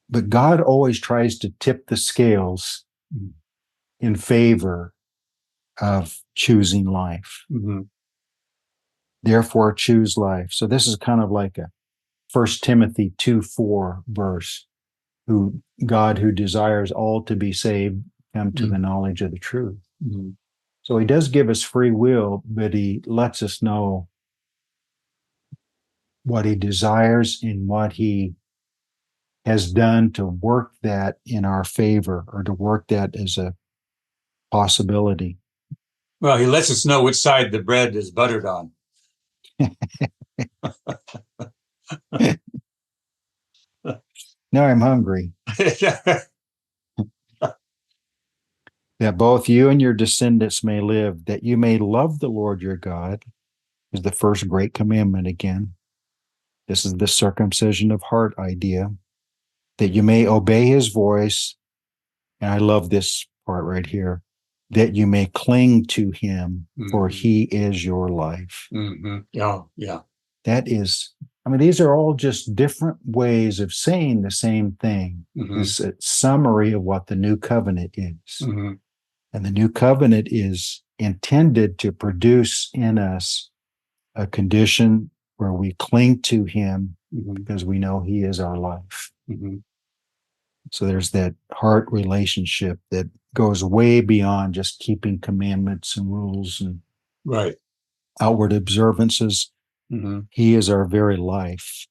But God always tries to tip the scales in favor of choosing life. Mhm. Therefore, choose life. So this is kind of like a 1 Timothy 2:4 verse. Who God, who desires all to be saved, come to the knowledge of the truth. Mhm. So he does give us free will, but he lets us know what he desires and what he has done to work that in our favor, or to work that as a possibility. Well, he lets us know which side the bread is buttered on. Now I'm hungry. That both you and your descendants may live, that you may love the Lord your God, is the first great commandment again. This is the circumcision of heart idea, that you may obey his voice. And I love this part right here, that you may cling to him, for he is your life. Yeah. That is, I mean, these are all just different ways of saying the same thing. It's a summary of what the new covenant is. And the new covenant is intended to produce in us a condition where we cling to him because we know he is our life. So there's that heart relationship that goes way beyond just keeping commandments and rules and Right. outward observances. He is our very life.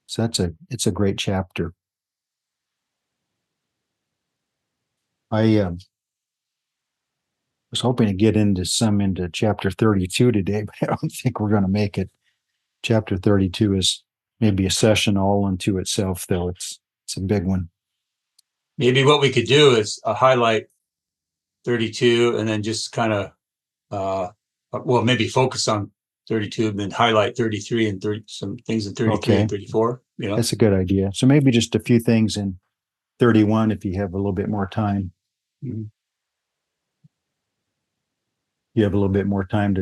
So it's a great chapter. I was hoping to get into chapter 32 today, but I don't think we're going to make it. Chapter 32 is maybe a session all unto itself, though. It's a big one. Maybe what we could do is highlight 32 and then just kind of, maybe focus on 32 and then highlight 33 and 30, some things in 33 and 34. That's a good idea. So maybe just a few things in 31 if you have a little bit more time. You have a little bit more time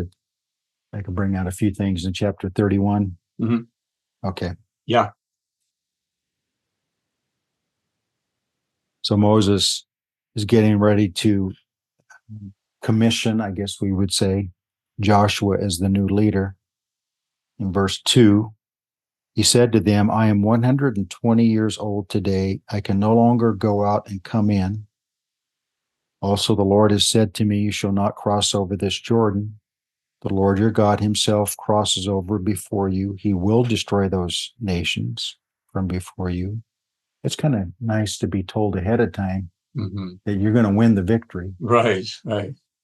I can bring out a few things in chapter 31. Okay. Yeah. So Moses is getting ready to commission, I guess we would say, Joshua as the new leader. In verse 2, he said to them, I am 120 years old today. I can no longer go out and come in. Also, the Lord has said to me, you shall not cross over this Jordan. The Lord your God himself crosses over before you. He will destroy those nations from before you. It's kind of nice to be told ahead of time that you're going to win the victory. Right.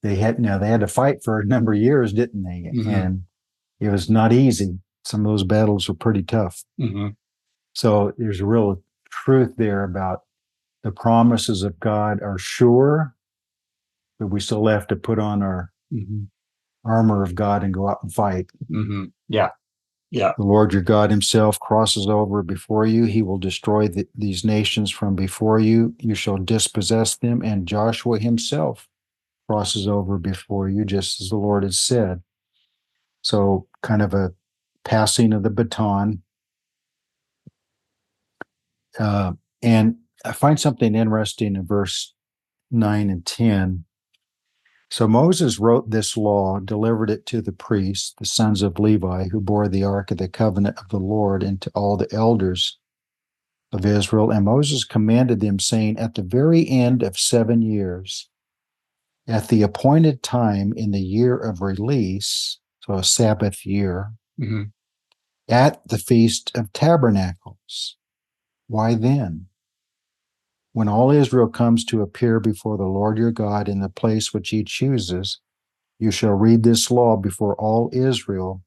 They had to fight for a number of years, didn't they? And it was not easy. Some of those battles were pretty tough. So there's a real truth there about the promises of God are sure, but we still have to put on our armor of God and go out and fight. Yeah. The Lord your God himself crosses over before you. He will destroy these nations from before you. You shall dispossess them, and Joshua himself crosses over before you, just as the Lord has said. So kind of a passing of the baton. And I find something interesting in verse 9 and 10. So Moses wrote this law, delivered it to the priests, the sons of Levi, who bore the ark of the covenant of the Lord, and to all the elders of Israel. And Moses commanded them, saying, at the very end of 7 years, at the appointed time in the year of release, so a Sabbath year, at the Feast of Tabernacles. Why then? When all Israel comes to appear before the Lord your God in the place which he chooses, you shall read this law before all Israel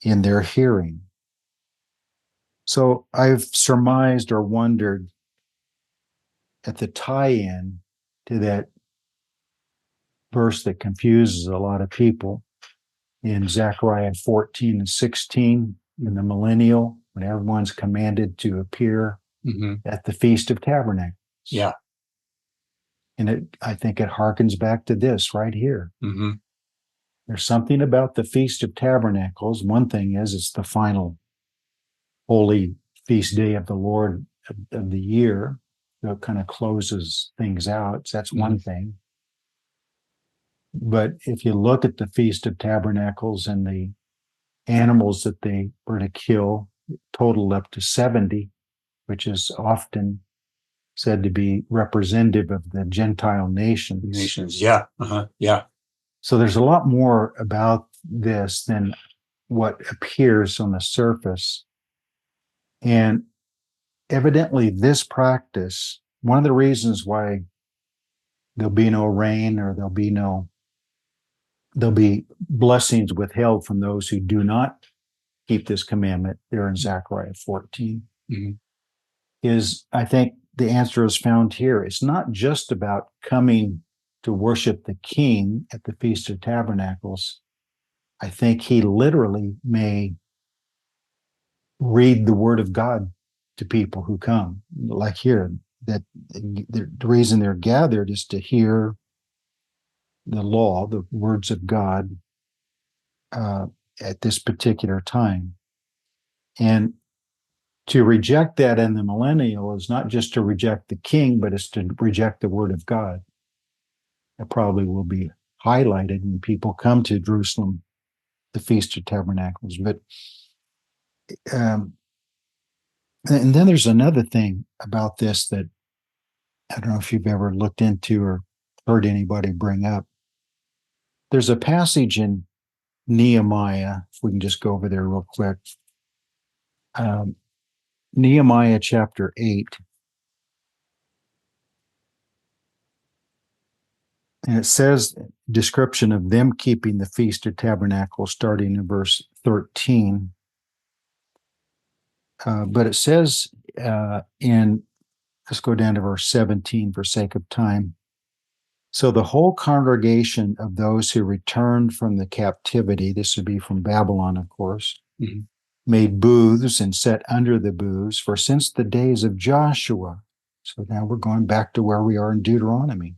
in their hearing. So I've surmised or wondered at the tie-in to that verse that confuses a lot of people in Zechariah 14 and 16 in the millennial, when everyone's commanded to appear at the Feast of Tabernacles. Yeah. And I think it harkens back to this right here. There's something about the Feast of Tabernacles. One thing is it's the final holy feast day of the Lord of the year. So it kind of closes things out. So that's one thing. But if you look at the Feast of Tabernacles and the animals that they were to kill, totaled up to 70, which is often said to be representative of the Gentile nations. Yeah. Yeah. So there's a lot more about this than what appears on the surface. And evidently this practice, one of the reasons why there'll be no rain or there'll be blessings withheld from those who do not keep this commandment there in Zechariah 14, is I think the answer is found here. It's not just about coming to worship the King at the Feast of Tabernacles. I think he literally may read the word of God to people who come, like here, that the reason they're gathered is to hear the law, the words of God at this particular time. And to reject that in the millennial is not just to reject the king, but it's to reject the word of God. That probably will be highlighted when people come to Jerusalem, the Feast of Tabernacles. But and then there's another thing about this that I don't know if you've ever looked into or heard anybody bring up. There's a passage in Nehemiah, if we can just go over there real quick. Nehemiah chapter 8. And it says, description of them keeping the Feast of Tabernacles, starting in verse 13. But it says let's go down to verse 17 for sake of time. So the whole congregation of those who returned from the captivity, this would be from Babylon, of course, made booths and sat under the booths, for since the days of Joshua, so now we're going back to where we are in Deuteronomy.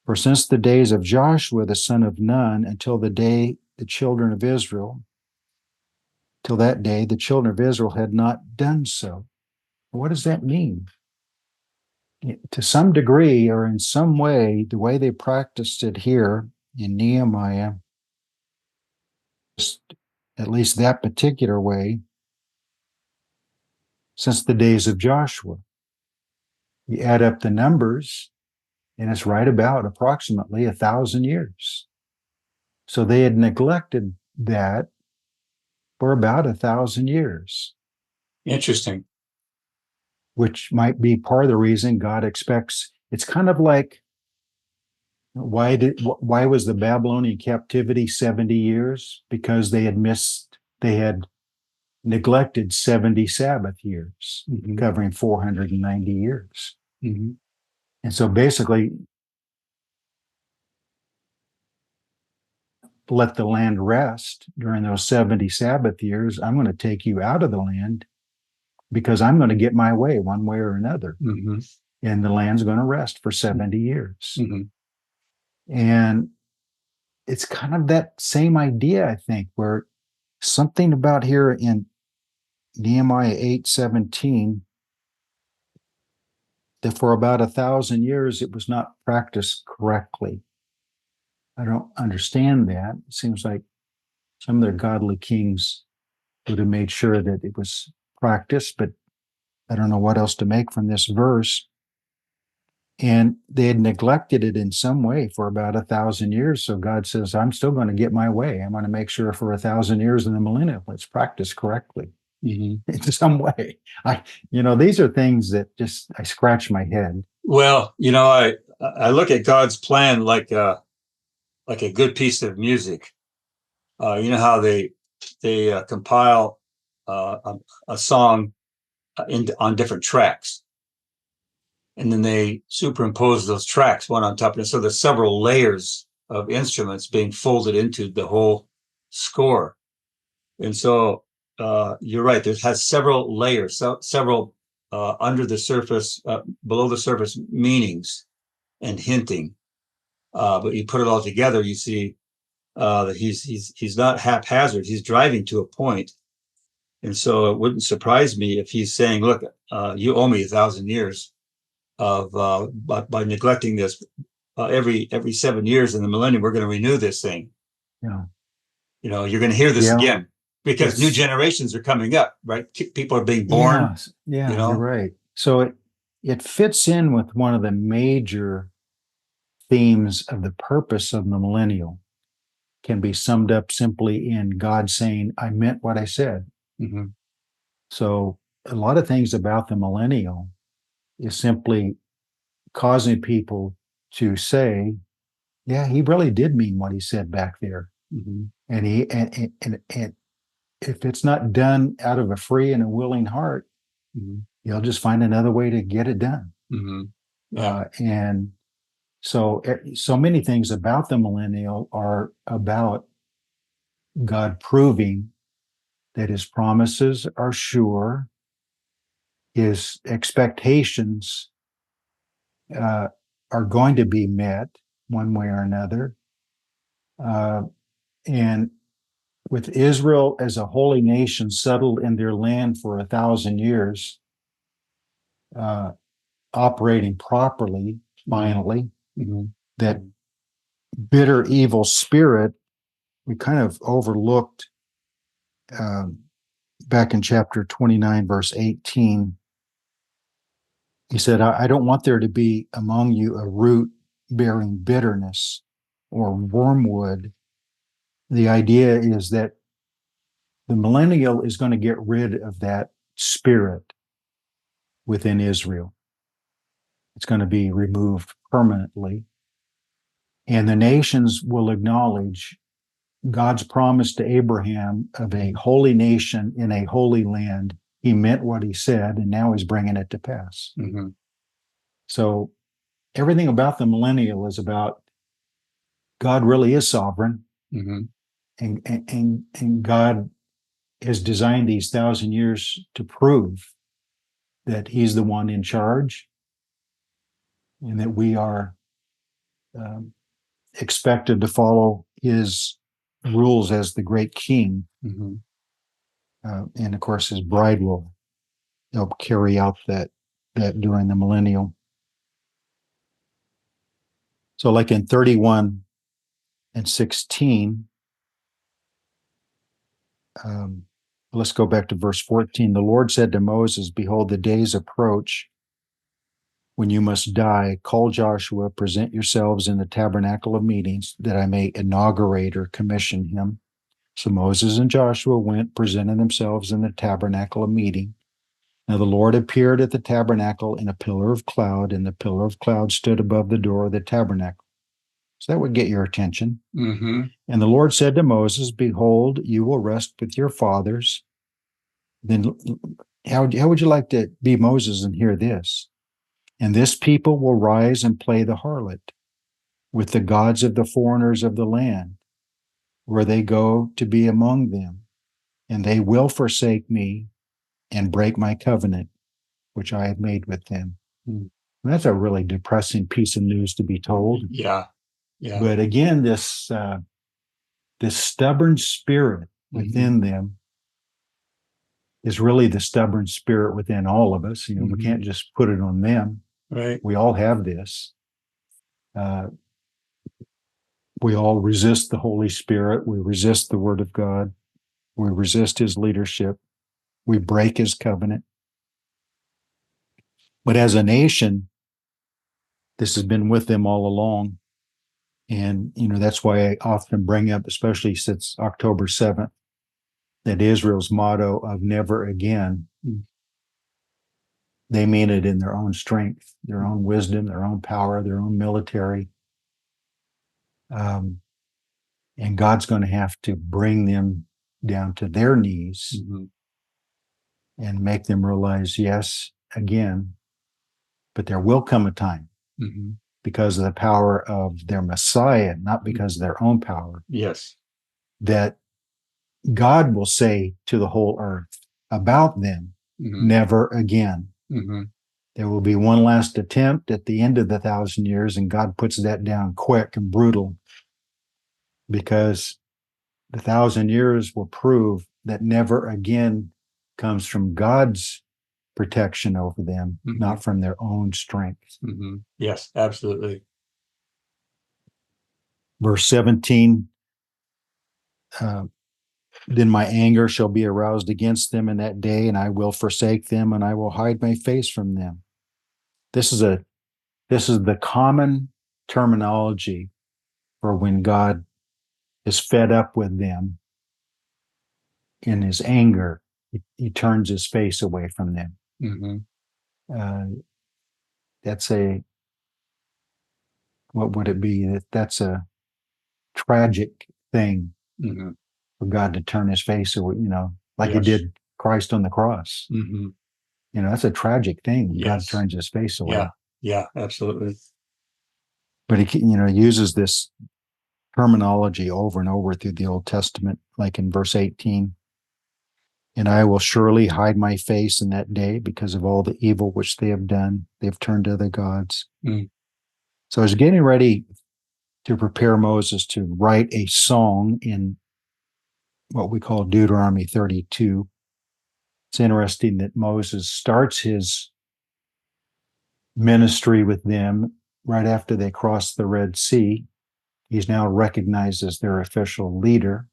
For since the days of Joshua, the son of Nun, until the day the children of Israel, till that day, the children of Israel had not done so. What does that mean? To some degree or in some way, the way they practiced it here in Nehemiah, at least that particular way, since the days of Joshua. You add up the numbers, and it's right about approximately 1,000 years. So they had neglected that for about 1,000 years. Interesting. Which might be part of the reason God expects. It's kind of like, why was the Babylonian captivity 70 years? Because they had neglected 70 Sabbath years, covering 490 years. And so basically, let the land rest during those 70 Sabbath years. I'm going to take you out of the land because I'm going to get my way one way or another. And the land's going to rest for 70 years. And it's kind of that same idea, I think, where something about here in Nehemiah 8:17, that for about 1,000 years it was not practiced correctly. I don't understand that. It seems like some of their godly kings would have made sure that it was practiced, but I don't know what else to make from this verse. And they had neglected it in some way for about 1,000 years. So God says, I'm still going to get my way. I'm going to make sure for 1,000 years in the millennium, it's practiced correctly in some way. These are things that just, I scratch my head. Well, I look at God's plan like a good piece of music. You know how they compile a song on different tracks, and then they superimpose those tracks one on top of it. So there's several layers of instruments being folded into the whole score. And so you're right. It has several layers, several under the surface, below the surface meanings and hinting. But you put it all together, you see that he's not haphazard. He's driving to a point. And so it wouldn't surprise me if he's saying, "Look, you owe me 1,000 years of by neglecting this. Every 7 years in the millennium, we're going to renew this thing. Yeah. You're going to hear this again because new generations are coming up, right? People are being born. Yeah, you're right. So it fits in with one of the major themes of the purpose of the millennial. Can be summed up simply in God saying, I meant what I said. Mm-hmm. So a lot of things about the millennial is simply causing people to say, yeah, he really did mean what he said back there. Mm-hmm. And if it's not done out of a free and a willing heart, you'll just find another way to get it done. Mm-hmm. Yeah. And so many things about the millennial are about God proving that his promises are sure, his expectations are going to be met one way or another. And with Israel as a holy nation settled in their land for 1,000 years, operating properly, finally, that bitter, evil spirit we kind of overlooked back in chapter 29, verse 18. He said, I don't want there to be among you a root bearing bitterness or wormwood. The idea is that the millennial is going to get rid of that spirit within Israel. It's going to be removed permanently. And the nations will acknowledge God's promise to Abraham of a holy nation in a holy land. He meant what he said, and now he's bringing it to pass. Mm-hmm. So everything about the millennial is about God really is sovereign, and God has designed these 1,000 years to prove that he's the one in charge, and that we are expected to follow his rules as the great king. And of course, his bride will help carry out that during the millennial. So like in 31 and 16, let's go back to verse 14. The Lord said to Moses, behold, the days approach when you must die. Call Joshua, present yourselves in the tabernacle of meetings, that I may inaugurate or commission him. So Moses and Joshua went, presented themselves in the tabernacle of meeting. Now the Lord appeared at the tabernacle in a pillar of cloud, and the pillar of cloud stood above the door of the tabernacle. So that would get your attention. And the Lord said to Moses, behold, you will rest with your fathers. Then how would you like to be Moses and hear this? And this people will rise and play the harlot with the gods of the foreigners of the land, where they go to be among them. And they will forsake me and break my covenant, which I have made with them. That's a really depressing piece of news to be told. Yeah. But again, this stubborn spirit within them is really the stubborn spirit within all of us. We can't just put it on them. Right. We all have this. We all resist the Holy Spirit. We resist the Word of God. We resist his leadership. We break his covenant. But as a nation, this has been with them all along. And, that's why I often bring up, especially since October 7th, that Israel's motto of never again, they mean it in their own strength, their own wisdom, their own power, their own military. And God's going to have to bring them down to their knees and make them realize, yes, again, but there will come a time because of the power of their Messiah, not because of their own power. Yes. That God will say to the whole earth about them, never again. There will be one last attempt at the end of the 1,000 years, and God puts that down quick and brutal, because the 1,000 years will prove that never again comes from God's protection over them, not from their own strength. Yes, absolutely. Verse 17, then my anger shall be aroused against them in that day, and I will forsake them, and I will hide my face from them. This is the common terminology for when God is fed up with them in his anger. He turns his face away from them. That's what would it be? That's a tragic thing for God to turn his face away, like he did Christ on the cross. That's a tragic thing. God turns his face away. Yeah, absolutely. But he uses this terminology over and over through the Old Testament, like in verse 18. And I will surely hide my face in that day because of all the evil which they have done. They've turned to other gods. So I was getting ready to prepare Moses to write a song in what we call Deuteronomy 32. It's interesting that Moses starts his ministry with them right after they cross the Red Sea. He's now recognized as their official leader.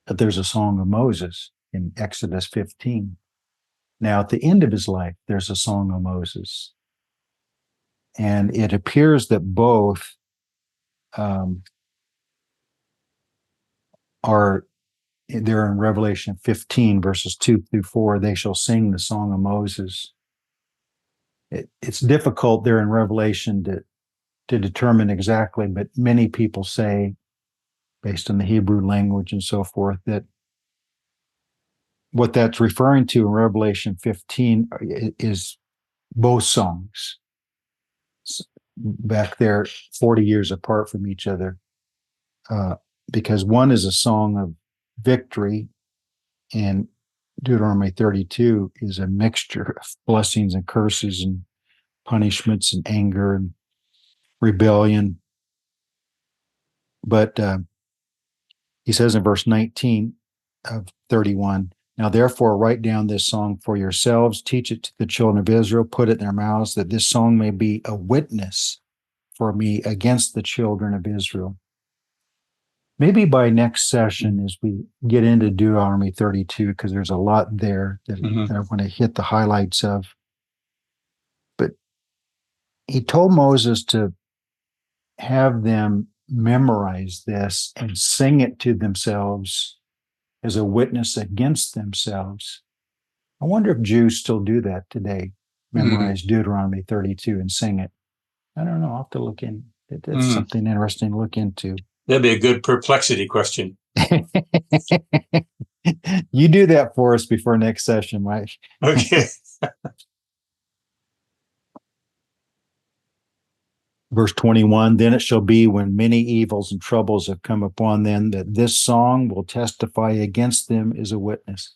But there's a song of Moses in Exodus 15. Now, at the end of his life, there's a song of Moses. And it appears that both are there in Revelation 15, verses 2 through 4. They shall sing the song of Moses. It's difficult there in Revelation to determine exactly, but many people say, based on the Hebrew language and so forth, that what that's referring to in Revelation 15 is both songs back there 40 years apart from each other, because one is a song of victory, and Deuteronomy 32 is a mixture of blessings and curses and punishments and anger and rebellion. But he says in verse 19 of 31, now therefore write down this song for yourselves, teach it to the children of Israel, put it in their mouths, that this song may be a witness for me against the children of Israel. Maybe by next session, as we get into Deuteronomy 32, because there's a lot there that I want to hit the highlights of. But he told Moses to have them memorize this and sing it to themselves as a witness against themselves. I wonder if Jews still do that today, memorize Deuteronomy 32 and sing it. I don't know. I'll have to look in. That's something interesting to look into. That'd be a good perplexity question. You do that for us before next session, Mike. Okay. Verse 21, then it shall be when many evils and troubles have come upon them that this song will testify against them as a witness.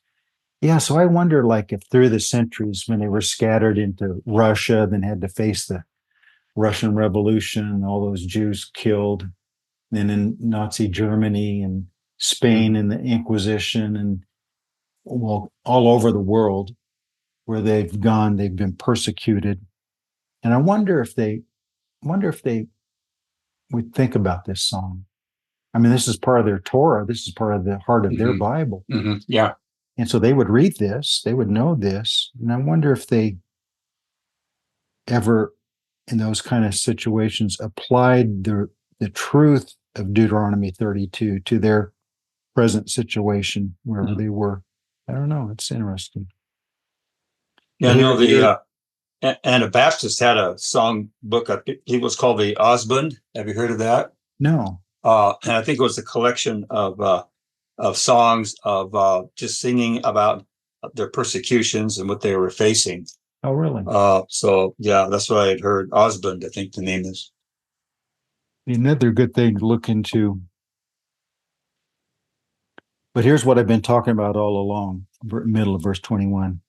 Yeah, so I wonder, like, if through the centuries, when they were scattered into Russia, then had to face the Russian Revolution and all those Jews killed, then in Nazi Germany and Spain and the Inquisition, and well, all over the world where they've gone, they've been persecuted. And I wonder if they we think about this song. I mean, this is part of their Torah. This is part of the heart of their Bible. Yeah. And so they would read this, they would know this. And I wonder if they ever, in those kind of situations, applied the truth of Deuteronomy 32 to their present situation, wherever they were. I don't know. It's interesting. Yeah, I know the Anabaptist had a song book. It was called the Osbund. Have you heard of that? No. And I think it was a collection of songs of just singing about their persecutions and what they were facing. Oh, really? So yeah, that's what I had heard. Osbund, I think the name is. Another good thing to look into. But here's what I've been talking about all along, middle of verse 21.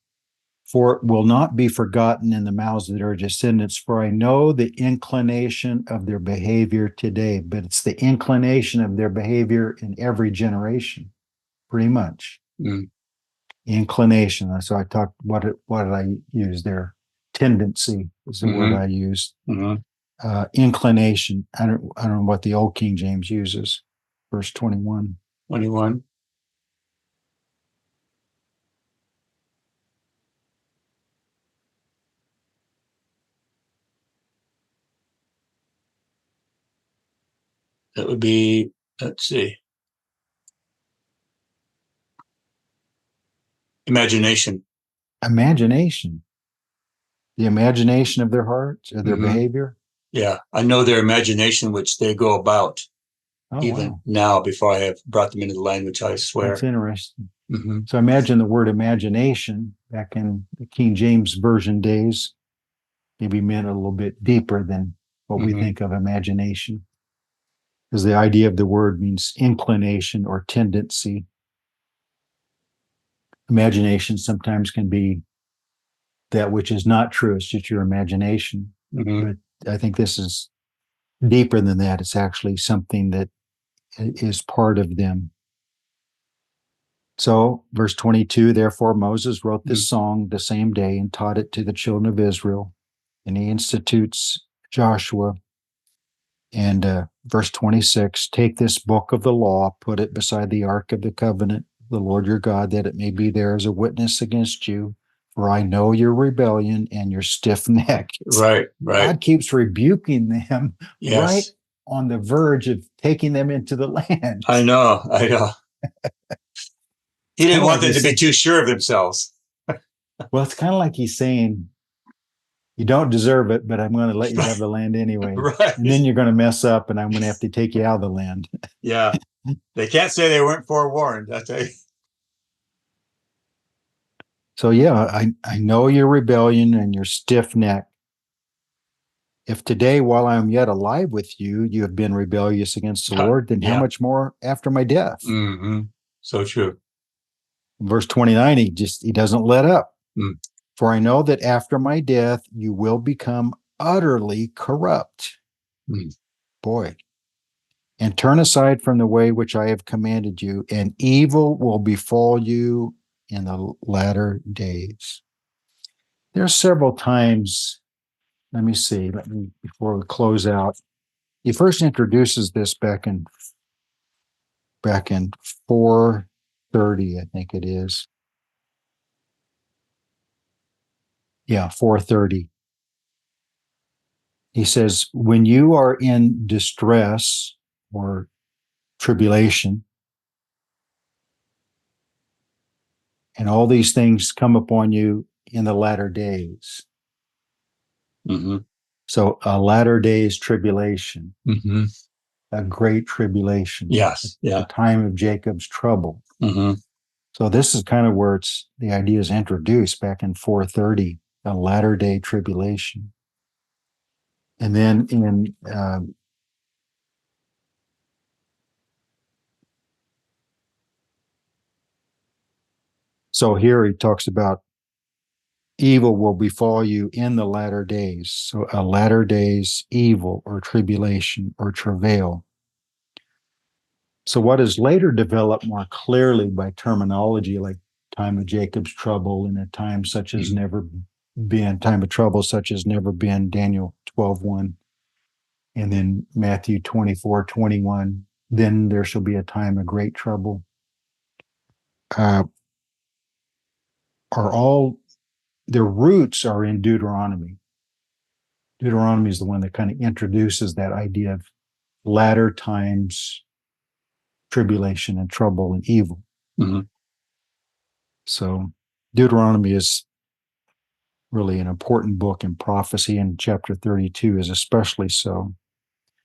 For it will not be forgotten in the mouths of their descendants, for I know the inclination of their behavior today. But it's the inclination of their behavior in every generation, pretty much. Inclination. So I talked, what did I use there? Tendency is the word I used. Inclination. I don't know what the old King James uses. Verse 21. 21. That would be, let's see. Imagination. Imagination. The imagination of their hearts or their behavior. Yeah, I know their imagination, which they go about even now before I have brought them into the language, I swear. That's interesting. So I imagine the word imagination back in the King James Version days maybe meant a little bit deeper than what we think of imagination. Because the idea of the word means inclination or tendency. Imagination sometimes can be that which is not true. It's just your imagination. But I think this is deeper than that. It's actually something that is part of them. So, verse 22, therefore Moses wrote this song the same day and taught it to the children of Israel. And he institutes Joshua. And verse 26, take this book of the law, put it beside the ark of the covenant, the Lord your God, that it may be there as a witness against you. For I know your rebellion and your stiff neck. Right. God keeps rebuking them right on the verge of taking them into the land. I know. He didn't want them to be too sure of themselves. Well, it's kind of like he's saying, you don't deserve it, but I'm going to let you have the land anyway. And then you're going to mess up and I'm going to have to take you out of the land. Yeah. They can't say they weren't forewarned. I tell you. So yeah, I know your rebellion and your stiff neck. If today, while I am yet alive with you, you have been rebellious against the Lord, then how much more after my death? So true. Verse 29, he doesn't let up. For I know that after my death, you will become utterly corrupt. Boy. And turn aside from the way which I have commanded you, and evil will befall you in the latter days. There are several times, before we close out, he first introduces this back in 4:30, I think it is. Yeah, 4:30. He says, when you are in distress or tribulation, and all these things come upon you in the latter days. So a latter days tribulation, a great tribulation. Yes. The time of Jacob's trouble. So this is kind of where the idea is introduced back in 4:30, a latter day tribulation. And then in so here he talks about evil will befall you in the latter days. So a latter days evil or tribulation or travail. So what is later developed more clearly by terminology like time of Jacob's trouble and a time such as never been, time of trouble such as never been, Daniel 12:1. And then Matthew 24:21, then there shall be a time of great trouble. Are all, their roots are in Deuteronomy. Deuteronomy is the one that kind of introduces that idea of latter times tribulation and trouble and evil. Mhm. So Deuteronomy is really an important book in prophecy, and chapter 32 is especially so.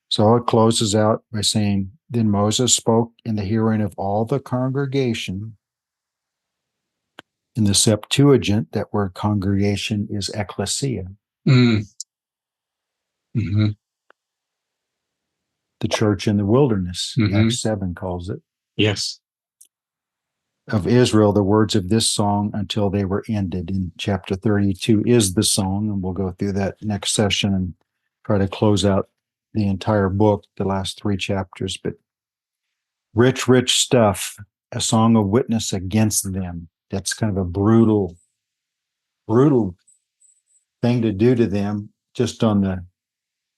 So it closes out by saying, then Moses spoke in the hearing of all the congregation. In the Septuagint, that word congregation is ecclesia, Mm. Mhm. the church in the wilderness, Mhm. Acts 7 calls it. Yes. Of Israel, the words of this song until they were ended. In chapter 32 is the song, and we'll go through that next session and try to close out the entire book, the last 3 chapters. But rich, rich stuff, a song of witness against them. That's kind of a brutal thing to do to them, just on the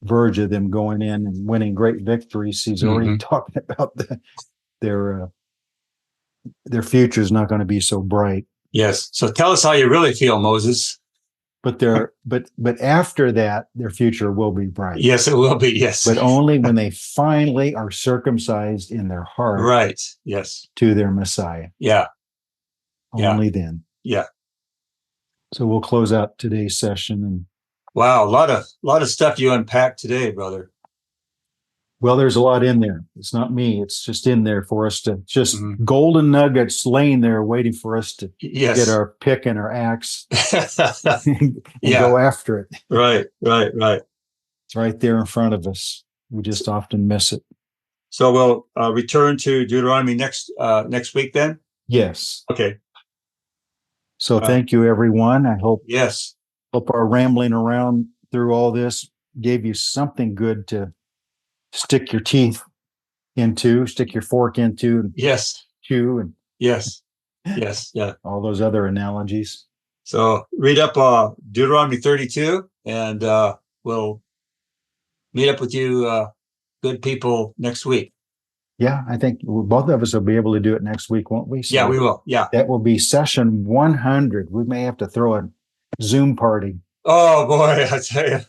verge of them going in and winning great victories. He's already Mhm. talking about their future is not going to be so bright. Yes. So tell us how you really feel, Moses. But after that, their future will be bright. Yes, it will be. Yes. But only when they finally are circumcised in their heart Right. Yes. to their Messiah. Yeah. Yeah. Only then. Yeah. So we'll close out today's session. And Wow, a lot of stuff you unpacked today, brother. well, there's a lot in there. It's not me. It's just in there for us to just Mhm. golden nuggets laying there waiting for us to Yes. get our pick and our axe and Yeah. go after it. Right. It's right there in front of us. We just often miss it. So we'll return to Deuteronomy next week then? Yes. Okay. So thank you, everyone. I hope Yes. our rambling around through all this gave you something good to stick your teeth into, stick your fork into, and Yes. chew, and Yes. Yes. Yeah. all those other analogies. So read up Deuteronomy 32, and we'll meet up with you good people next week. Yeah, I think both of us will be able to do it next week, won't we? So yeah, we will. Yeah. that will be session 100. We may have to throw a Zoom party. Oh boy, I tell you.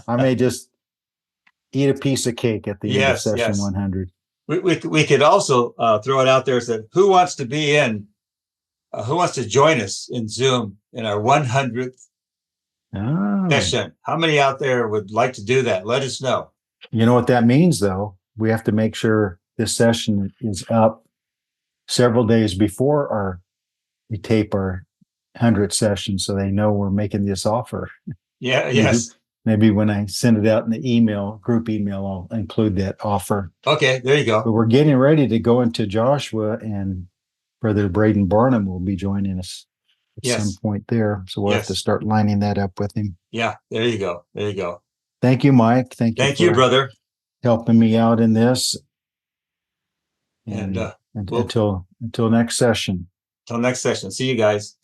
I may just eat a piece of cake at the end of Yes, session yes. 100. We could also throw it out there and say, who wants to be in? Who wants to join us in Zoom in our 100th session? How many out there would like to do that? Let us know. You know what that means, though? We have to make sure this session is up several days before we tape our 100th session, so they know we're making this offer. Yeah. Yes. Maybe when I send it out in the group email, I'll include that offer. Okay, there you go. But we're getting ready to go into Joshua, and Brother Braden Barnum will be joining us at some point there. So we'll have to start lining that up with him. Yeah, there you go. There you go. Thank you, Mike. Thank you, brother. Helping me out in this. And until next session. Till next session. See you guys.